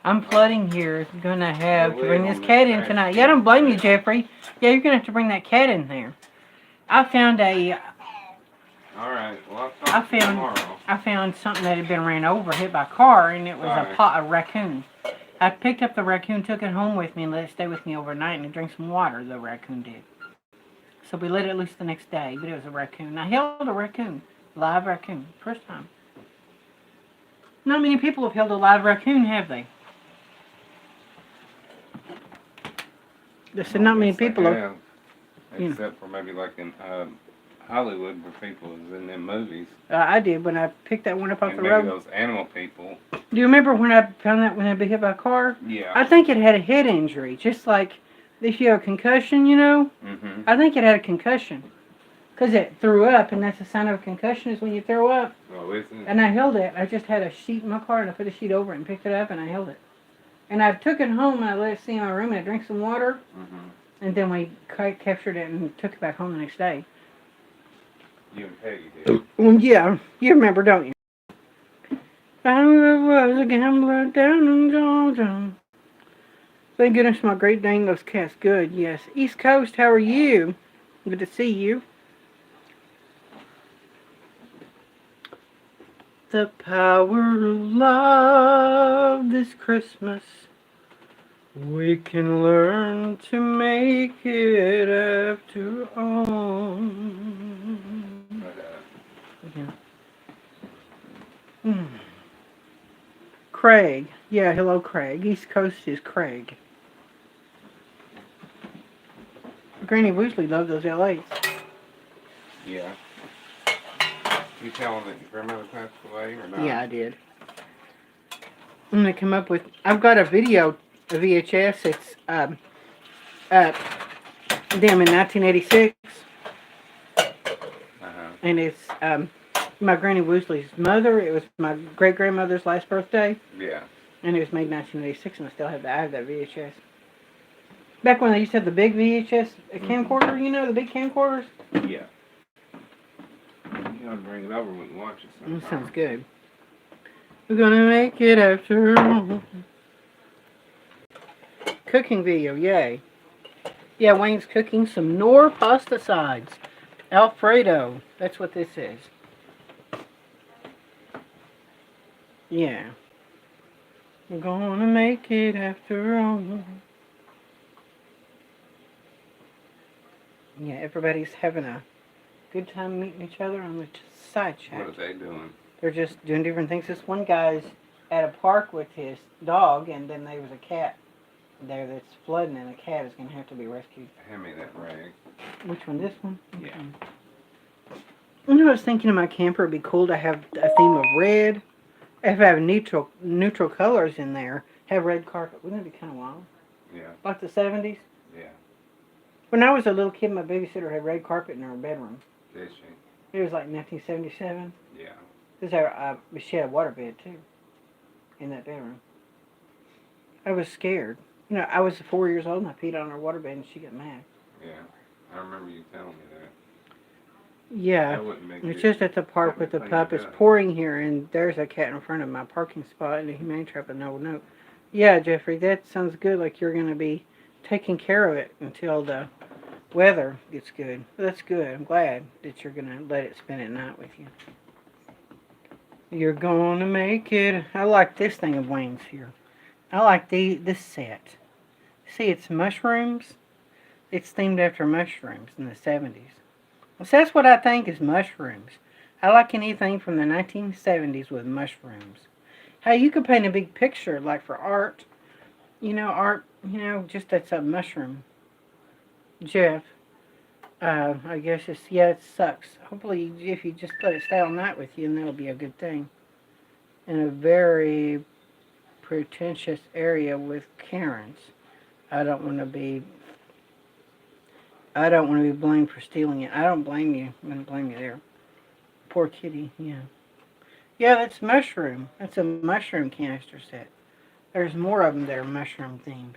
I'm flooding here. Gonna have to bring this cat in tonight. Yeah, I don't blame you, Jeffrey. Yeah, you're gonna have to bring that cat in there. I found a. All right. Well, I'll talk to you tomorrow. I found something that had been ran over, hit by a car, and it was a raccoon. I picked up the raccoon, took it home with me, and let it stay with me overnight, and it drank some water. The raccoon did. So we let it loose the next day, but it was a raccoon. I held a raccoon, live raccoon, first time. Not many people have held a live raccoon, have they? I said not many people have. Except for maybe like in Hollywood where people is in them movies. I did when I picked that one up off the maybe road. Those animal people. Do you remember when I found that when I got hit by a car? Yeah. I think it had a head injury, just like if you have a concussion, you know. Mm-hmm. I think it had a concussion because it threw up, and that's a sign of a concussion is when you throw up. Oh, is it? And I held it. I just had a sheet in my car, and I put a sheet over it and picked it up, and I held it. And I took it home, and I let it stay in my room, and I drank some water. Mm-hmm. And then we captured it and took it back home the next day. You and Peggy did. Well, yeah, you remember, don't you? I was a gambler down in Georgia. Thank goodness my Great Dane loves cats good, yes. East Coast, how are you? Good to see you. The power of love this Christmas. We can learn to make it after all. Yeah. Craig. Yeah, hello, Craig. East Coast is Craig. Granny Woosley loved those LAs. Yeah. You tell them that your grandmother passed away or not? Yeah, I did. I'm going to come up with... I've got a video, a VHS. It's them in 1986. And it's my Granny Woosley's mother. It was my great-grandmother's last birthday. Yeah. And it was made in 1986, and I still have that. I have that VHS. Back when they used to have the big VHS camcorder, you know, the big camcorders? Yeah. You gotta bring it over when you watch it sometime. That sounds good. We're gonna make it after all. Cooking video, yay. Yeah, Wayne's cooking some Knorr pasta sides. Alfredo. That's what this is. Yeah. We're gonna make it after all. Yeah, everybody's having a good time meeting each other on the side chat. What are they doing? They're just doing different things. This one guy's at a park with his dog, and then there was a cat there that's flooding, and the cat is going to have to be rescued. Hand me that rag. Which one? This one? Yeah. You know, I was thinking in my camper it'd be cool to have a theme of red. If I have neutral colors in there, have red carpet. Wouldn't that be kind of wild? Yeah. Like the 70s? Yeah. When I was a little kid, my babysitter had red carpet in her bedroom. Did she? It was like 1977. Yeah. Because she had a waterbed, too, in that bedroom. I was scared. You know, I was 4 years old and I peed on her waterbed and she got mad. Yeah. I remember you telling me that. Yeah. That wouldn't make It's it- just at the park that with the would pup. clean It's it up. pouring here and there's a cat in front of my parking spot and a humane trap and no note. Yeah, Jeffrey, that sounds good. Like you're going to be taking care of it until the weather gets good. That's good. I'm glad that you're going to let it spend at night with you. You're going to make it. I like this thing of Wayne's here. I like this set. See, it's mushrooms. It's themed after mushrooms in the 70s. So that's what I think is mushrooms. I like anything from the 1970s with mushrooms. Hey, you could paint a big picture, like for art. Just that's a mushroom. Jeff, I guess it sucks. Hopefully, if you just let it stay all night with you, and that'll be a good thing. In a very pretentious area with Karens. I don't want to be blamed for stealing it. I don't blame you. I'm going to blame you there. Poor kitty, yeah. Yeah, that's mushroom. That's a mushroom canister set. There's more of them that are mushroom themed.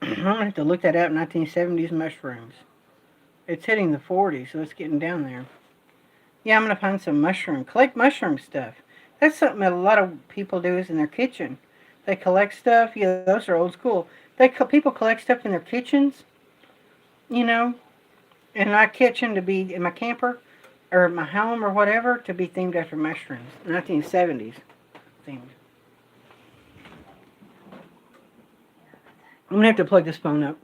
I'm going to have to look that up, 1970s mushrooms. It's hitting the 40s, so it's getting down there. Yeah, I'm going to find some collect mushroom stuff. That's something that a lot of people do is in their kitchen. They collect stuff. Yeah, those are old school. People collect stuff in their kitchens, in my kitchen to be in my camper or my home or whatever to be themed after mushrooms. 1970s themed. I'm going to have to plug this phone up.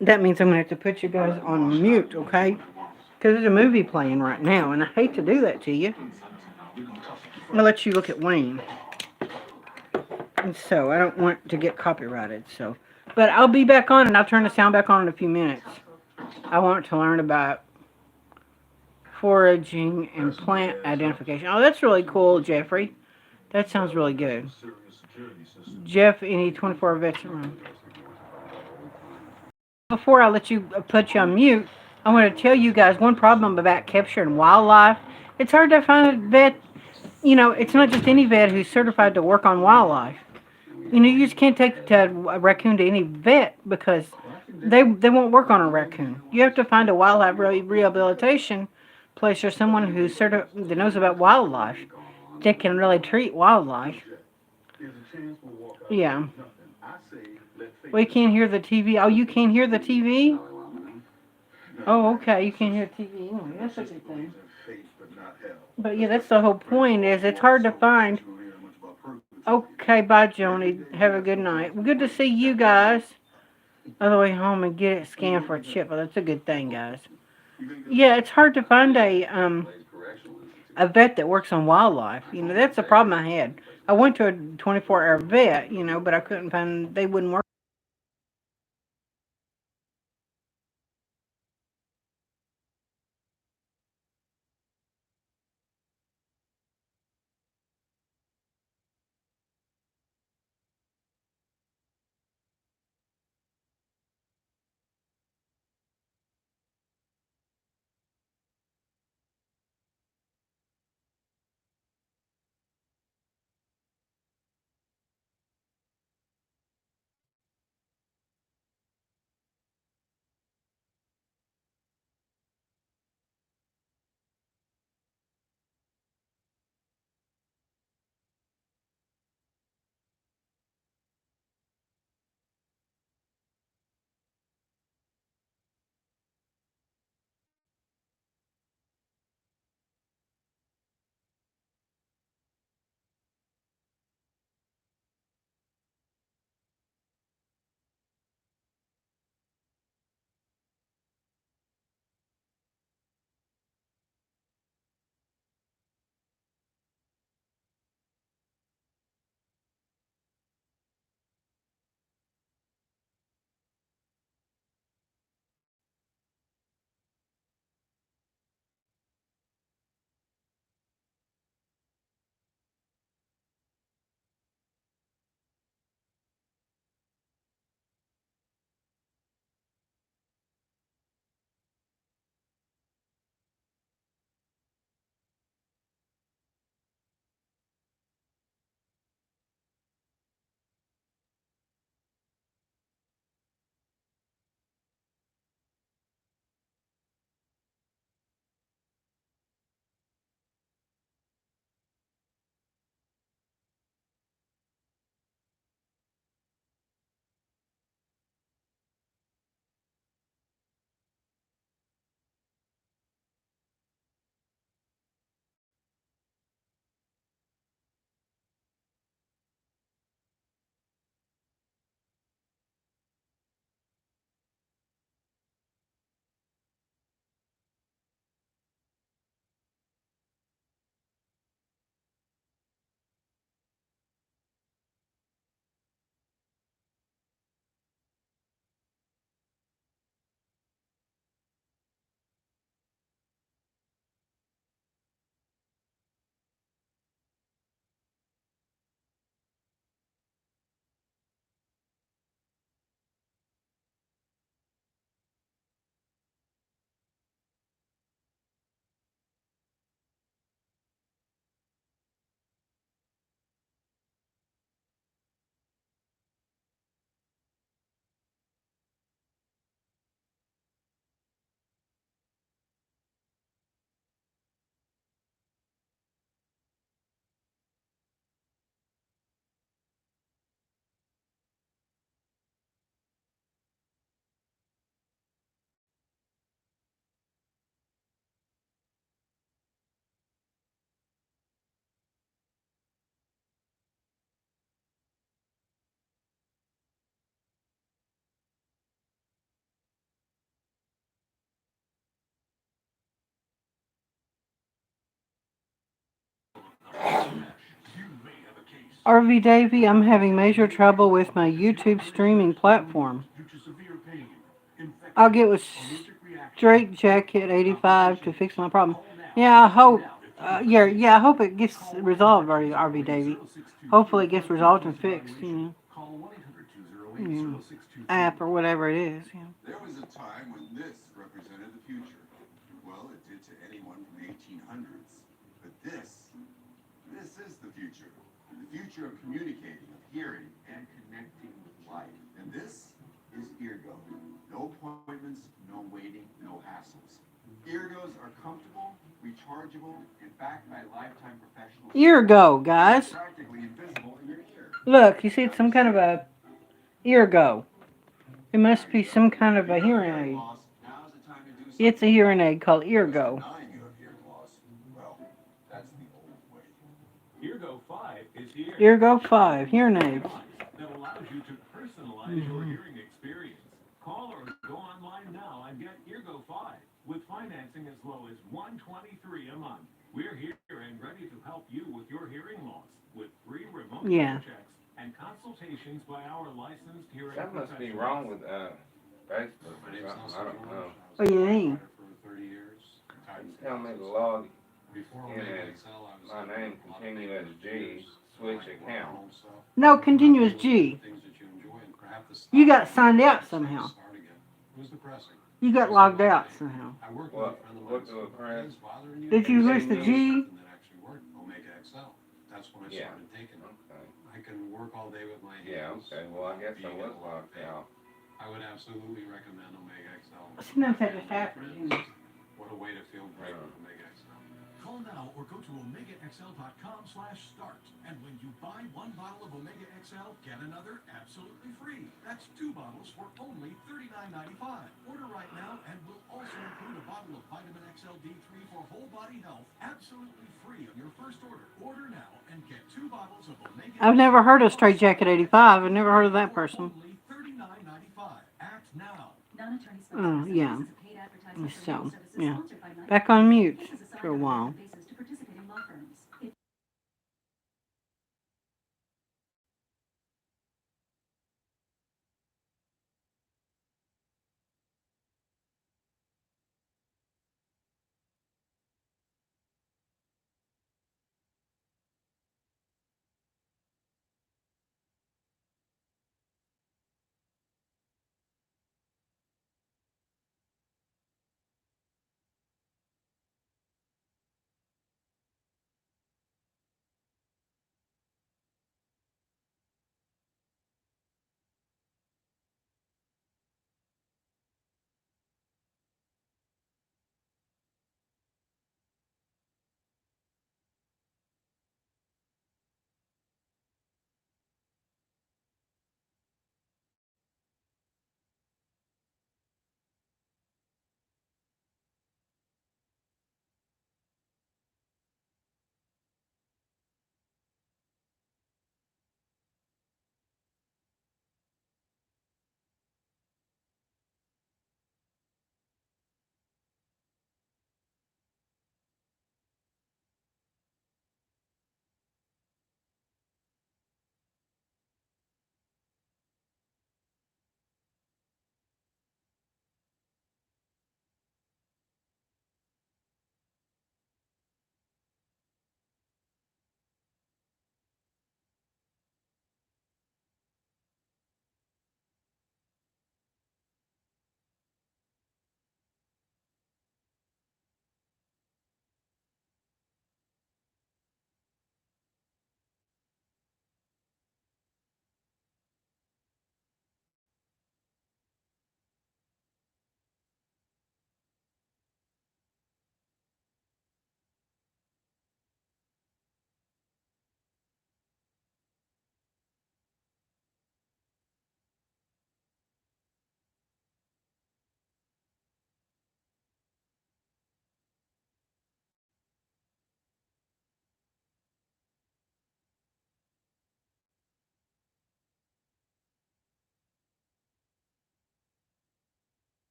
That means I'm going to have to put you guys on mute, okay? Because there's a movie playing right now, and I hate to do that to you. I'll let you look at Wayne. And so, I don't want to get copyrighted, so. But I'll be back on, and I'll turn the sound back on in a few minutes. I want to learn about foraging and plant identification. Oh, that's really cool, Jeffrey. That sounds really good. Jeff, any 24 vets around. Before I let you put you on mute, I want to tell you guys one problem about capturing wildlife. It's hard to find a vet. It's not just any vet who's certified to work on wildlife. You just can't take a raccoon to any vet because they won't work on a raccoon. You have to find a wildlife rehabilitation place or someone that knows about wildlife that can really treat wildlife. Yeah. Well, you can't hear the TV. Oh, you can't hear the TV? Oh, okay. You can't hear the TV anyway. That's a good thing. But yeah, that's the whole point. Is it's hard to find. Okay, bye, Joni. Have a good night. Well, good to see you guys. On the way home and get it scanned for a chip. Well, that's a good thing, guys. Yeah, it's hard to find a vet that works on wildlife. That's the problem I had. I went to a 24-hour vet, but I couldn't find. They wouldn't work. RV Davy, I'm having major trouble with my YouTube streaming platform. I'll get with Straight Jacket 85 to fix my problem. Yeah, I hope. I hope it gets resolved, RV Davy. Hopefully, it gets resolved and fixed. App or whatever it is. There was a time when this represented the future. Well, it did to anyone from the 1800s. But this is the future. The future of communicating, of hearing, and connecting with life. And this is Eargo. No appointments, no waiting, no hassles. Eargos are comfortable, rechargeable, and backed by lifetime professional. Eargo, guys. Practically invisible in your ear. Look, you see, it's some kind of a Eargo. It must be some kind of a hearing aid. It's a hearing aid called Eargo. Eargo 5 is here. Eargo 5, hearing aids. That allows you to personalize your hearing experience. Call or go online now and get Eargo 5 with financing as low as $123 a month. We're here and ready to help you with your hearing loss with free remote checks and consultations by our licensed hearing That must be wrong with Facebook or something. I don't know. What do you mean? You tell me to log in as my name continue as G, switch account. No, continuous G. You got signed out somehow. You got logged out somehow. What do I press? Did you push the G? Yeah. Okay. I can work all day with my hands. Yeah, okay. Well, I guess I was locked out. I would absolutely recommend Omega XL. Sometimes that just happens. What a way to feel great with Omega XL. Call now or go to OmegaXL.com/start. And when you buy one bottle of Omega XL, get another absolutely free. That's 2 bottles for only $39.95. Order right now and we'll also include a bottle of Vitamin XL D3 for whole body health absolutely free on your first order. Order now and get 2 bottles of Omega I've never heard of Straight Jacket 85. I've never heard of that person. Only $39.95. Act now. Oh, yeah. So, yeah. Back on mute for a while.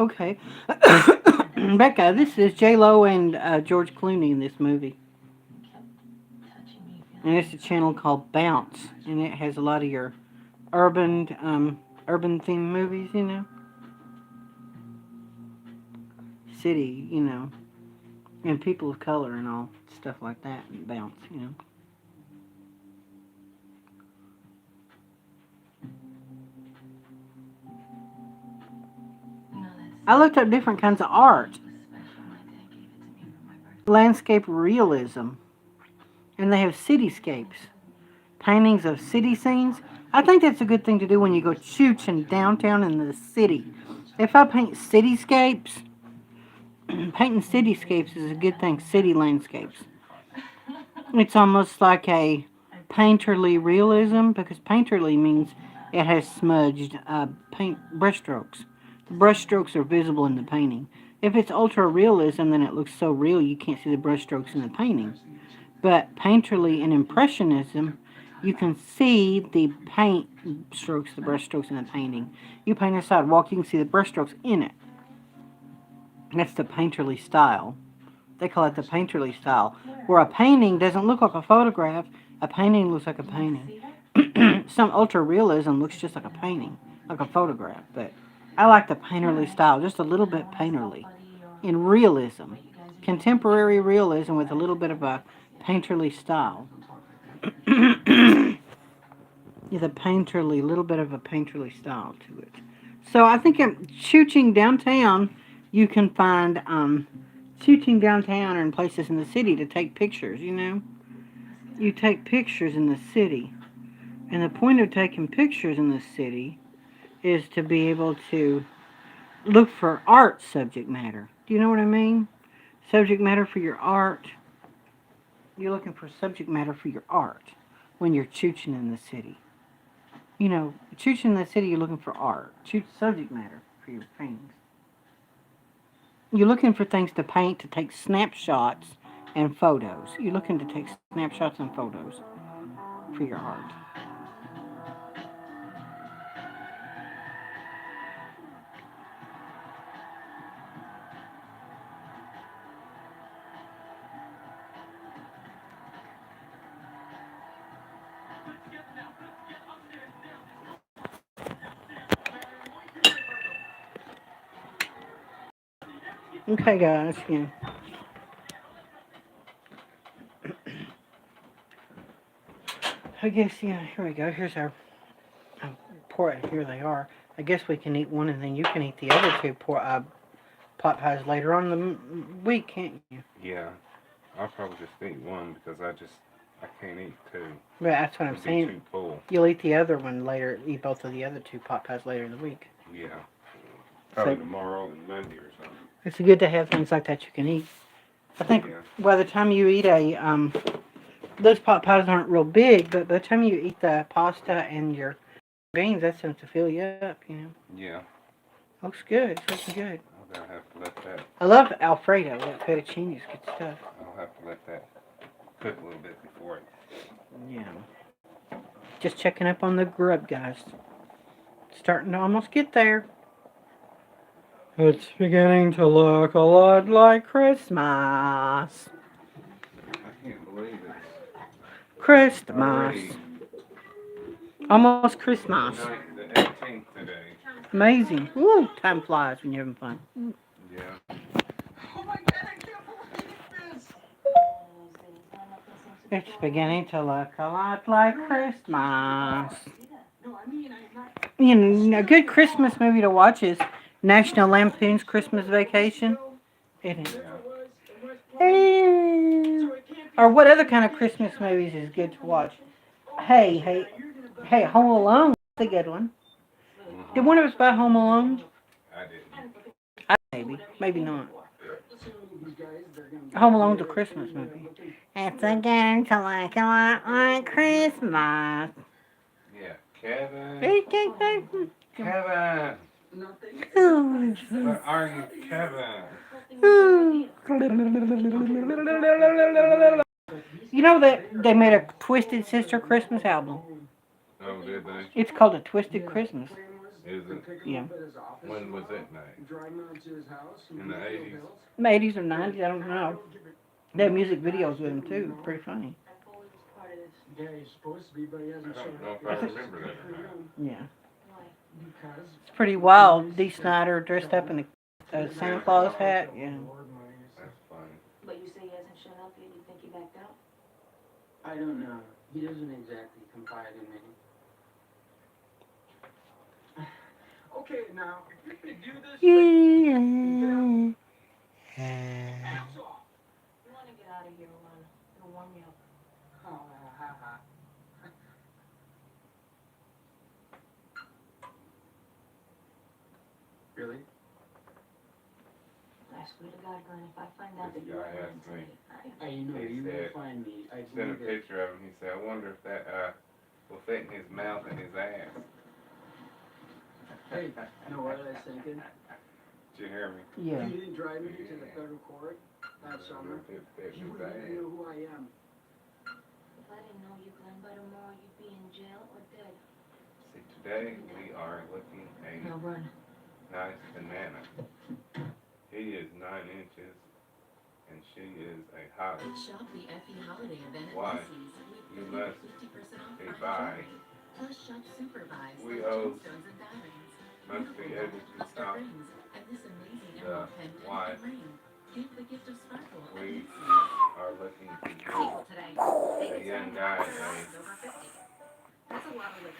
Okay. Becca, this is J-Lo and George Clooney in this movie. And it's a channel called Bounce. And it has a lot of your urban themed movies, you know. City, you know. And people of color and all stuff like that. And Bounce, you know. I looked up different kinds of art. Landscape realism. And they have cityscapes. Paintings of city scenes. I think that's a good thing to do when you go chooching downtown in the city. If I paint cityscapes, painting cityscapes is a good thing. City landscapes. It's almost like a painterly realism, because painterly means it has smudged paint brushstrokes. The brushstrokes are visible in the painting. If it's ultra realism, then it looks so real you can't see the brushstrokes in the painting. But painterly and impressionism, you can see the paint strokes, the brushstrokes in the painting. You paint a sidewalk, you can see the brushstrokes in it. And that's the painterly style. They call it the painterly style. Where a painting doesn't look like a photograph, a painting looks like a painting. Some ultra realism looks just like a painting, like a photograph. But I like the painterly style, just a little bit painterly. In realism, contemporary realism with a little bit of a painterly style. Yeah, the painterly, little bit of a painterly style to it. So I think shooting downtown, you can find shooting downtown or in places in the city to take pictures, you know. You take pictures in the city. And the point of taking pictures in the city is to be able to look for art subject matter. Do you know what I mean? Subject matter for your art. You're looking for subject matter for your art when you're chooching in the city. You know, chooching in the city, you're looking for art. Subject matter for your paintings. You're looking for things to paint, to take snapshots and photos. You're looking to take snapshots and photos for your art. Okay, guys, yeah. I guess, yeah, here we go. Here's our port. Here they are. I guess we can eat one and then you can eat the other two pot pies later on in the week, can't you? Yeah. I'll probably just eat one because I can't eat two. But that's what I'm saying. Too full. You'll eat the other one later, eat both of the other two pot pies later in the week. Yeah. Probably tomorrow and Monday or something. It's good to have things like that you can eat. I think by the time you eat those pot pies aren't real big, but by the time you eat the pasta and your beans, that seems to fill you up, you know. Yeah. Looks good. It's looking good. I'm going to have to let that. I love Alfredo. That fettuccine is good stuff. I'll have to let that cook a little bit before it. Yeah. Just checking up on the grub, guys. Starting to almost get there. It's beginning to look a lot like Christmas. I can't believe it. Christmas. Already. Almost Christmas. The 18th today. Amazing. Woo, time flies when you're having fun. Yeah. Oh my God, I can't believe this! It's beginning to look a lot like Christmas. No, I mean, I'm not... You know, a good Christmas movie to watch is National Lampoon's Christmas Vacation. It is. Or what other kind of Christmas movies is good to watch? Hey, Home Alone is a good one. Mm-hmm. Did one of us buy Home Alone? I didn't. Maybe not. Home Alone's a Christmas movie. It's beginning to look a lot like Christmas. Yeah. Kevin. Kevin. Where are you, Kevin? You know that they made a Twisted Sister Christmas album? Oh, did they? It's called A Twisted Christmas. Is it? Yeah. When was it made? In the 80s? In the 80s or 90s, I don't know. They have music videos with him too. Pretty funny. Yeah, he's supposed to be, but he I hasn't don't shown know up. if I remember that or not. Yeah. Because It's pretty wild. Dee Snider dressed up in a Santa Claus hat. Yeah. That's funny. But you say he hasn't shown up yet, you think he backed out? I don't know. He doesn't exactly confide in me. Okay, now, if you're gonna do this, Yeah. ass off. You want to get out of here, Ron. It'll warm you up. Oh, ha ha. Really? I swear to God, Glenn, if I find out This that you guy are asked me. I know, He you will said- find me. I Sent a believe it. picture of him. He said, I wonder if that will fit in his mouth and his ass. Hey, you know what I was thinking? Did you hear me? Yeah. You didn't drive me to the federal court that summer. It fit You his wouldn't even ass. know who I am. If I didn't know you, Glenn, by tomorrow you'd be in jail or dead. See, today we are looking Now a run. nice banana. He is 9 inches, and she is a hot. Shop the FE holiday event at Why? Macy's with You 50 must 50% off be fine by. jewelry. Plus shop supervised We like owe- gemstones and diamonds. Must be Beautiful able to cluster stop rings and this amazing the emerald pen why. and ring. Give the gift of sparkle at We Macy's. are looking to give People today. a young guy Over 50. That's a lot of living.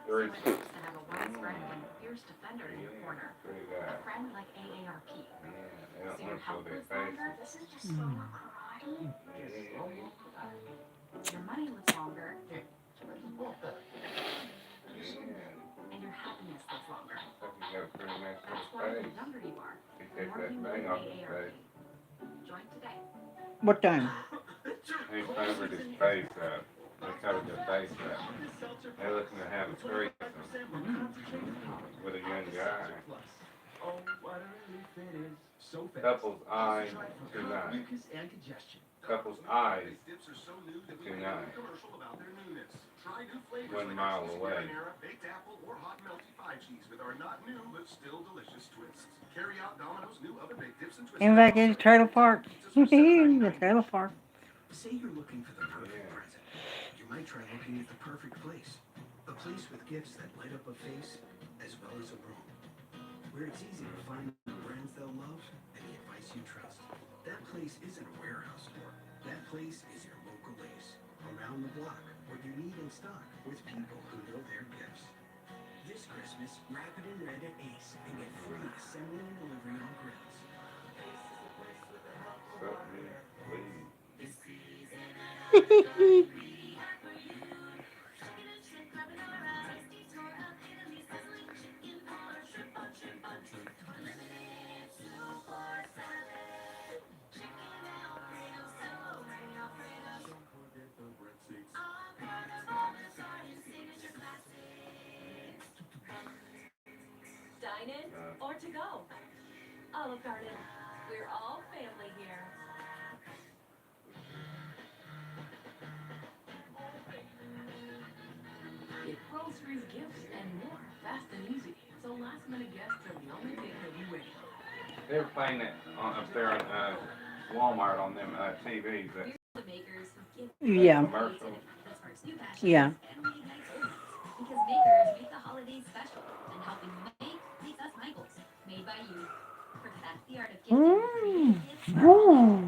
three, So it helps to have a wise friend and fierce defender in your corner. three A guys. friend like AARP. Yeah, they don't So you're want to show their helpless longer. faces. This is just slow karate. Your money lives longer. Yeah. And your happiness lives longer. Looks like you got a pretty nice That's little why the face. younger you are, You the take more that you thing know off his AARP. face. Join today. What time? He covered his face up. They covered their face up. They're looking to have a threesome with a young guy. Oh, what a relief it is. So fast. Couple's eye tonight. Mucus and congestion. Couple's eyes Dips are so new that we tonight. made a commercial about their newness. Try new flavors 1 like mile cheese away. marinara, baked apple, or hot melty 5 cheese with our not new but still delicious twists. Carry out Domino's new oven baked dips and twists. Came back in the trailer park. The trailer park. Say you're looking for the perfect Yeah. present. You might try looking at the perfect place. A place with gifts that light up a face as well as a room. Where it's easy to find the brands they'll love and the advice you trust. That place isn't a warehouse store. That place is your local Ace. Around the block, what you need in stock with people who know their gifts. This Christmas, wrap it in red at Ace and get free assembly and delivery on grills. Something, please. Dine in or to go. Olive Garden. We're all family here. Get groceries, gifts, and more fast and easy. So last minute guests are the only thing that you wait on. They were playing it up there in Walmart on them TVs. That The makers who give Yeah. commercial. that sparks new passions Yeah. and reignites old ones. Because makers make the holidays special. And helping make makes us Michaels. Made by you. For that's the art of gifting with creative gifts for all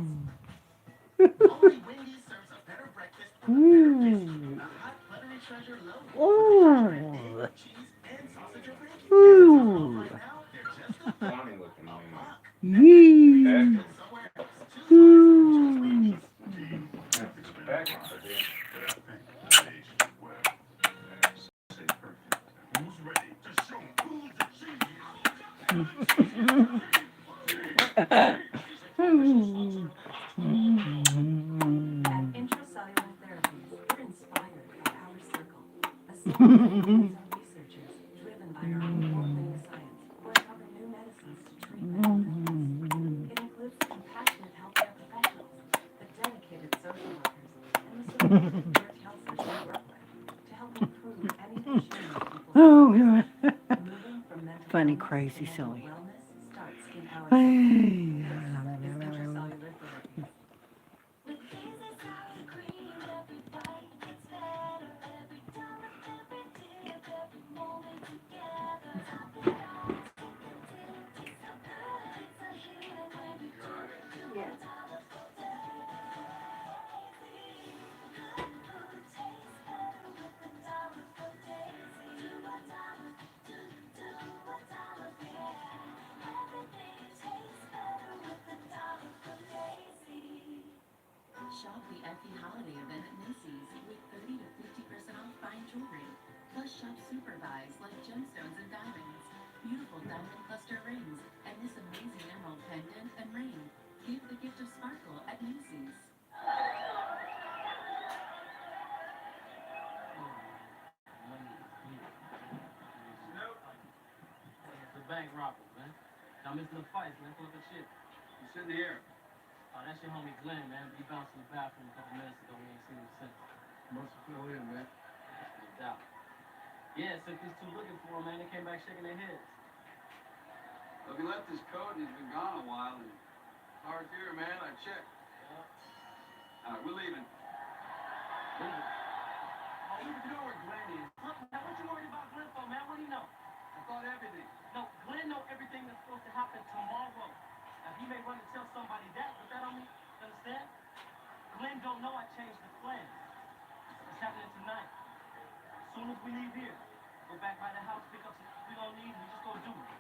ages. Only Wendy's serves a better breakfast with a better biscuit. A hot, buttery treasure loaded with Ooh. egg, cheese, and sausage or bacon. Ooh. Right now, they're just a Funny looking man. Yee. That's somewhere else. Ooh. that's I did. Who's ready to show who the At Intracellular Therapies, we're inspired by our circle. A circle that includes our researchers, driven by our award-winning science, who uncover new medicines to treat mental illness. It includes the compassionate healthcare professionals, the dedicated social workers, and the supportive care counselors we work with to help improve any issue in people's Oh, lives. God. Moving funny, crazy, silly. Wellness starts in our Hey. is intracellular therapy. Shop the Effie Holiday event at Macy's with 30 to 50% off fine jewelry. Plus shop super buys like gemstones and diamonds, beautiful diamond cluster rings, and this amazing emerald pendant and ring. Give the gift of sparkle at Macy's. It's a bank robber, man. Now, Mr. Fights, man, look at shit. You sitting here? Oh, that's your homie Glenn, man. He bounced in the bathroom a couple minutes ago. We ain't seen him since. Must have fell in, man. No doubt. Yeah, since these two looking for him, man, they came back shaking their heads. Well, he left his coat and he's been gone a while. And it's hard here, man. I checked. Yeah. All right, we're leaving. Leave it. Oh, you know where Glenn is. Look, man, what you worried about Glenn for, man? What do you know? I thought everything. No, Glenn know everything that's supposed to happen tomorrow. Now, he may run and tell somebody that, but that don't mean, understand? Glenn don't know I changed the plan. It's happening tonight. As soon as we leave here, go back by the house, pick up some we don't need, and we just go do it.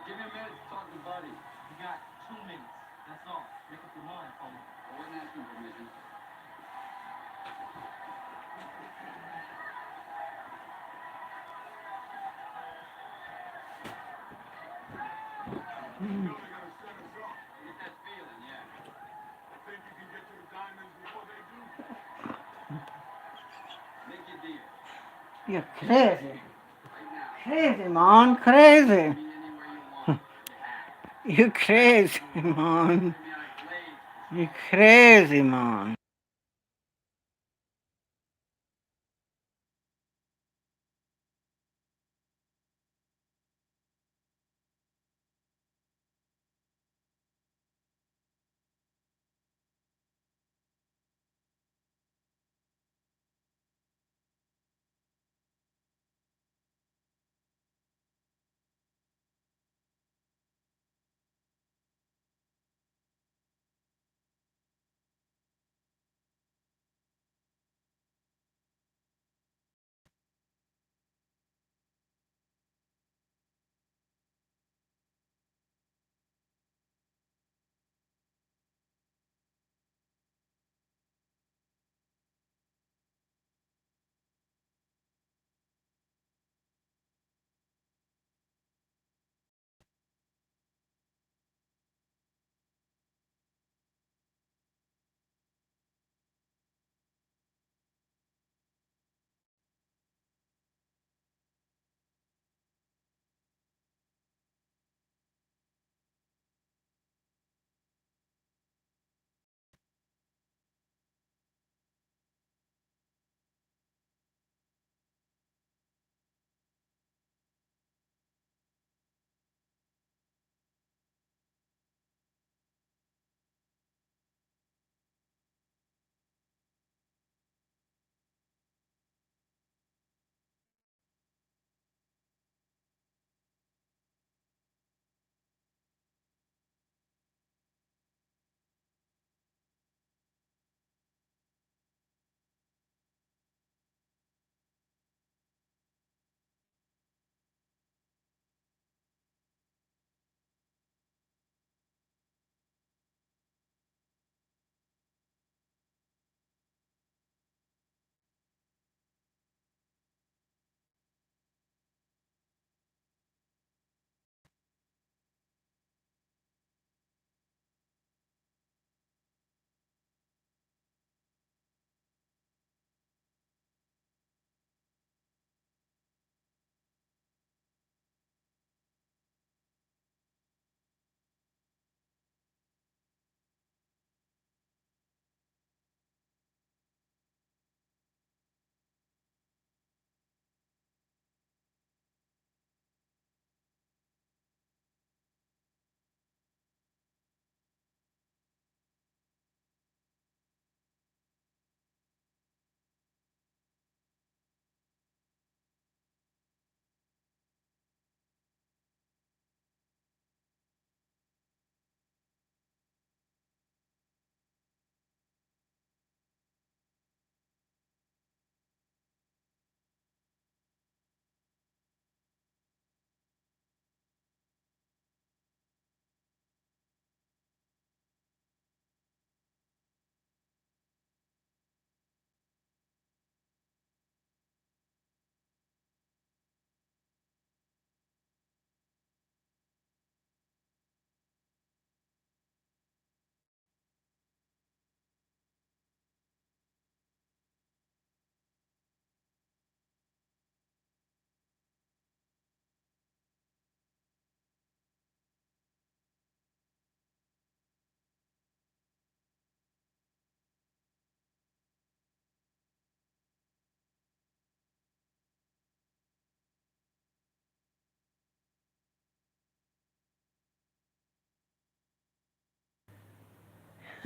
Give me a minute to talk to Buddy. You got 2 minutes. That's all. Make up your mind for me. I wasn't asking permission. You're really gonna set us up. I get that feeling, yeah. Think you can get to the diamonds before they do? Make your deal. You're crazy. Right now. Crazy, man. Crazy. Be anywhere you want. You crazy, man. Give me a glaze. You crazy, man.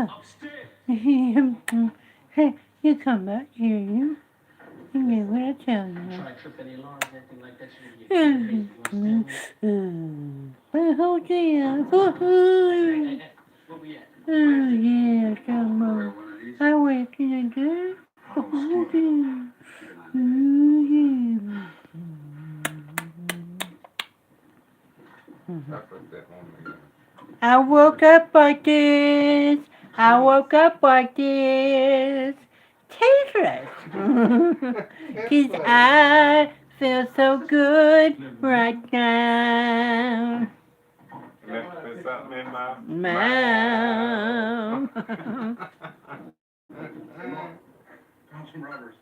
Upstairs. Hey, you come back here, you. You get what I tell you. Try to trip any alarms, anything like that, you're gonna get crazy. You understand me? Oh, yeah. Where we at? Oh, yeah, come on. I wait, can I do? Oh, yeah. Oh, yeah. I put that on me. I woke up like this. I woke up like this. Tasteless. 'Cause I feel so good right now. There's something in my Mouth. Found some rubbers.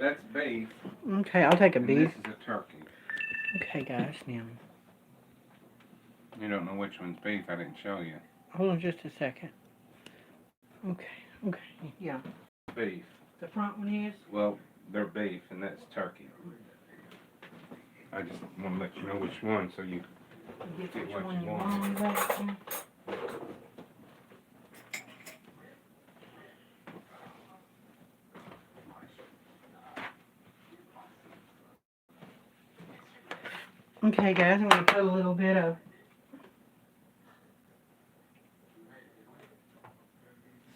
That's beef. Okay, I'll take a And beef. this is a turkey. Okay, guys, now. You don't know which one's beef. I didn't show you. Hold on just a second. Okay, okay, yeah. Beef. The front one is? Well, they're beef, and that's turkey. I just want to let you know which one, so you Get Get which what one you you want. want back here. Okay, guys, I'm going to put a little bit of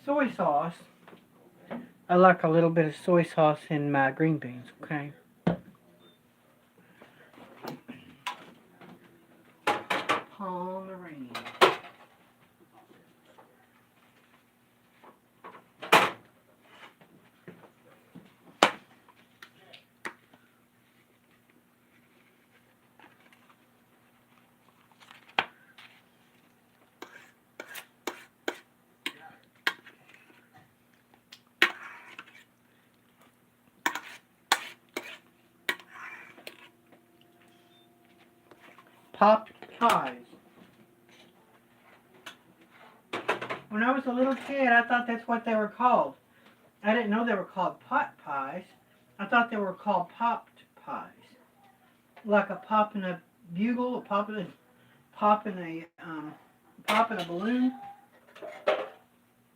soy sauce. I like a little bit of soy sauce in my green beans, okay? Pomeranian. Pot pies. When I was a little kid, I thought that's what they were called. I didn't know they were called pot pies. I thought they were called popped pies. Like a pop in a bugle, a pop in a pop in a balloon.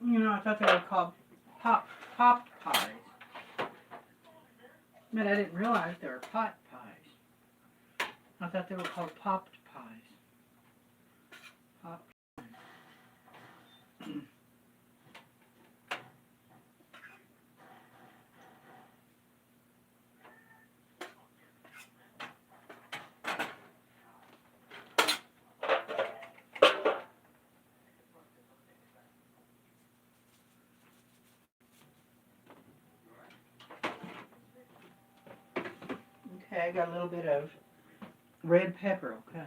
You know, I thought they were called popped pies. But I didn't realize they were pot pies. I thought they were called popped pies. Popped. Okay, I got a little bit of red pepper, okay.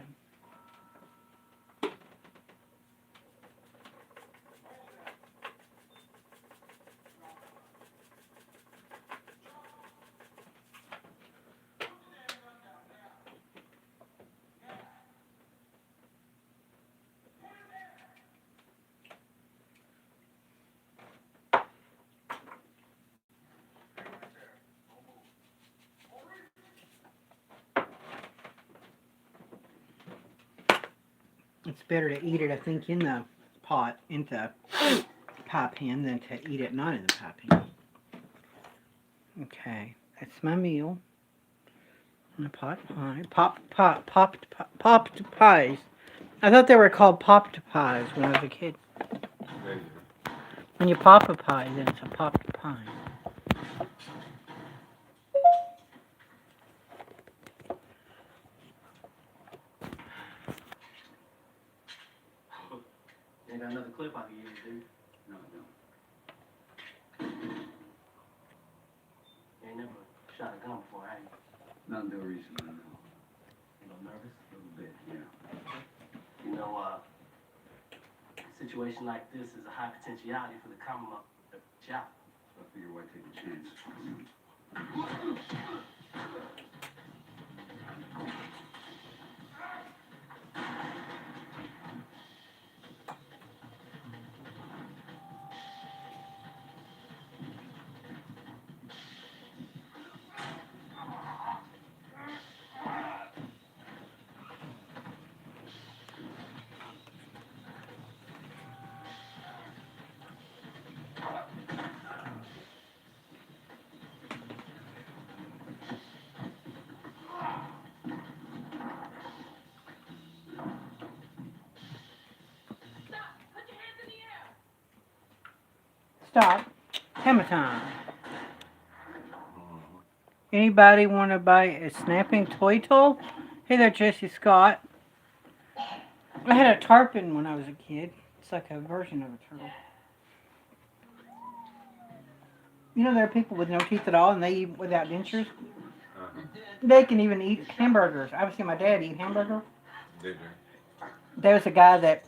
It's better to eat it, I think, in the pot, in the pie pan, than to eat it not in the pie pan. Okay, that's my meal. And a pot pie. Popped pies. I thought they were called popped pies when I was a kid. When you pop a pie, then it's a popped pie. Ain't got another clip I can use, dude. No, no. You ain't never shot a gun before, have you? Not until recently, no. You know, nervous? A little bit, yeah. You know, a situation like this is a high potentiality for the come up of the job. So I figure why take a chance? Stop. Hammer time. Anybody want to buy a snapping toy tool? Hey there, Jesse Scott. I had a tarpon when I was a kid. It's like a version of a turtle. You know, there are people with no teeth at all, and they eat without dentures. They can even eat hamburgers. I've seen my dad eat hamburger. Did you? There was a guy that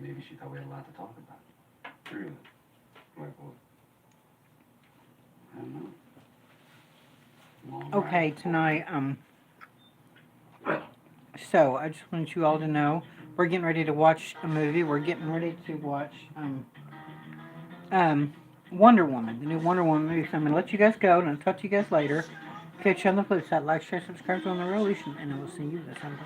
maybe she thought we had a lot to talk about. Really? Like what? I don't know. Long Okay, ride. tonight, so I just wanted you all to know we're getting ready to watch a movie. We're getting ready to watch Wonder Woman, the new Wonder Woman movie. So I'm gonna let you guys go, and I'll talk to you guys later. Catch you on the flip side. Like, share, subscribe to on the Revolution, and I will see you this time.